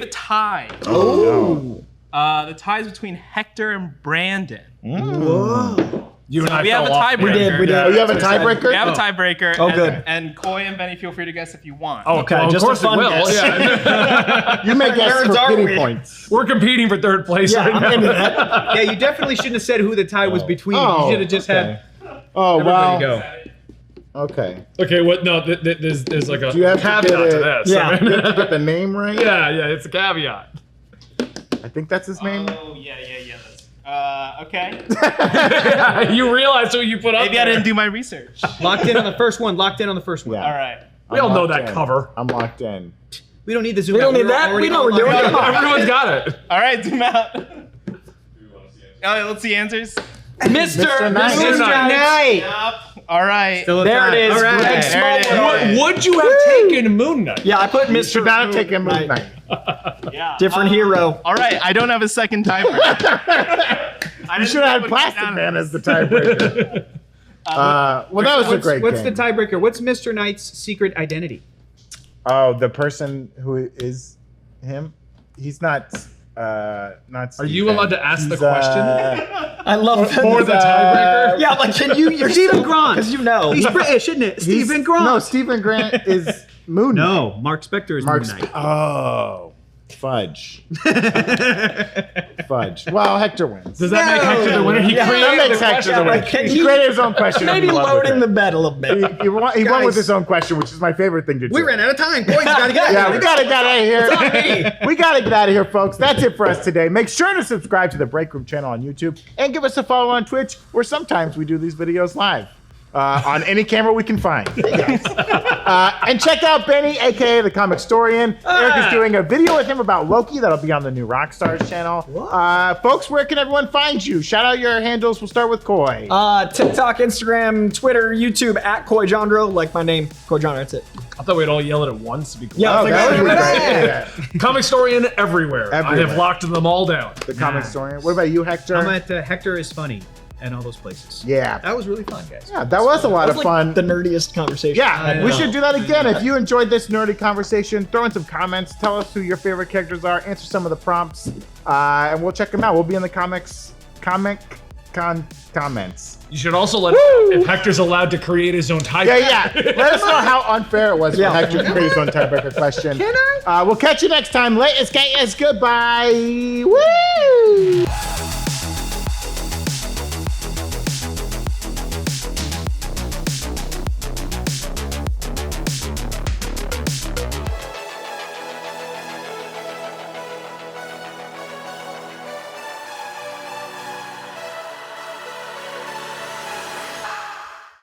S5: a tie.
S2: Oh.
S5: The tie's between Hector and Brandon.
S2: Whoa.
S1: You and I
S5: We have a
S1: fell off.
S5: tiebreaker.
S3: We did.
S2: Oh, you have a tiebreaker?
S5: We have a tiebreaker.
S3: Oh,
S5: and,
S3: good.
S5: And Coy and Benny, feel free to guess if you want.
S1: Oh,
S3: Okay,
S1: well, of
S3: just a
S1: course
S3: fun
S1: it will.
S3: guess.
S1: Yeah.
S2: You may guess
S3: Nerds
S2: for
S3: are
S2: pity
S3: we?
S2: points.
S1: We're competing for third place
S3: Yeah,
S1: right
S3: I'm
S1: now.
S3: into that.
S4: Yeah, you definitely shouldn't have said who the tie was between.
S2: Oh,
S4: You should have just had
S2: Oh,
S4: everybody
S2: well.
S4: go.
S2: Okay.
S1: Okay, what? No, there's like a
S2: Do you have to
S1: caveat
S2: get
S1: to
S2: it-
S1: this.
S3: Yeah.
S1: I mean-
S2: You have to get the name right?
S1: yeah, it's a caveat.
S2: I think that's his name.
S5: Oh, yeah. Okay.
S1: You realize who you put up
S5: Maybe I
S1: there.
S5: didn't do my research.
S4: Locked in on the first one. Locked in on the first one.
S2: Yeah.
S5: All right.
S1: We all
S2: I'm
S1: know
S2: locked
S1: that
S2: in.
S1: cover.
S2: I'm locked in.
S4: We don't need the zoom.
S3: We don't
S4: out.
S3: need
S4: We're
S3: that.
S4: already
S3: We know we're doing
S4: locked
S3: it.
S4: in.
S1: Everyone's got it.
S5: All right, zoom out. Let's see answers.
S2: Mr. Knight.
S1: Mr. Knight.
S5: Yep. All right.
S4: Still a
S3: There
S4: tie.
S3: it is.
S4: All right.
S3: Greg
S5: There it is.
S3: Smallwood.
S1: Would you have taken Moon Knight?
S3: Yeah, I put
S2: You
S3: Mr.
S2: should not have taken Moon
S3: Knight.
S2: Knight.
S5: Yeah.
S3: Different hero.
S5: All right. I don't have a second timer.
S2: You should have had Plastic Man as the tiebreaker. Well, that was a great
S4: What's
S2: game.
S4: the tiebreaker? What's Mr. Knight's secret identity?
S2: Oh, the person who is him? He's not Not.
S1: Are you allowed to ask the question?
S3: I love
S1: For the tiebreaker?
S3: Yeah, like can you? You're
S4: Stephen Grant.
S3: because you know.
S4: He's British, isn't it? Stephen Grant.
S2: No, Stephen Grant is Moon Knight.
S4: No, Mark Spector is
S2: Mark
S4: Moon Knight.
S2: Oh, fudge. Fudge. Well, Hector wins.
S1: Does that make Hector the winner? He
S3: Yeah,
S1: created
S2: That makes
S1: the
S2: Hector
S1: question.
S2: the winner.
S3: Can
S2: He
S3: you-
S2: created his own question.
S3: Maybe
S2: I'm in love with
S3: loading
S2: it.
S3: the bet a little bit.
S2: He won
S4: Guys.
S2: with his own question, which is my favorite thing to do.
S4: We ran out of time. Boys, gotta get
S2: Yeah, we gotta get out of here. We gotta get out of here, folks. That's it for us today. Make sure to subscribe to the Breakroom channel on YouTube and give us a follow on Twitch, where sometimes we do these videos live on any camera we can find. Hey, guys. And check out Benny, aka the Comicstorian. Eric is doing a video with him about Loki that'll be on the new Rockstars channel. Folks, where can everyone find you? Shout out your handles. We'll start with Coy.
S3: TikTok, Instagram, Twitter, YouTube at Coy Jandreau, like my name, Coy Jandreau. That's it.
S1: I thought we'd all yell it at once to be cool.
S3: Yeah,
S2: Oh, that would be great. Yeah.
S1: Comicstorian everywhere. I
S2: Everywhere.
S1: have locked them all down.
S2: The Comicstorian. What about you, Hector?
S4: I'm at Hector is funny and all those places.
S2: Yeah.
S4: That was really fun, guys.
S2: Yeah, that was a lot
S3: That
S2: of
S3: was
S2: fun.
S3: like the nerdiest conversation.
S2: Yeah, we should do that again. If you enjoyed this nerdy conversation, throw in some comments. Tell us who your favorite characters are. Answer some of the prompts, and we'll check them out. We'll be in the comments.
S1: You should also let us know if Hector's allowed to create his own tiebreaker.
S2: Yeah. Let us know how unfair it was for
S3: Yeah.
S2: Hector to create his own tiebreaker question.
S4: Can I?
S2: We'll catch you next time. Latest, guys. Goodbye. Woo!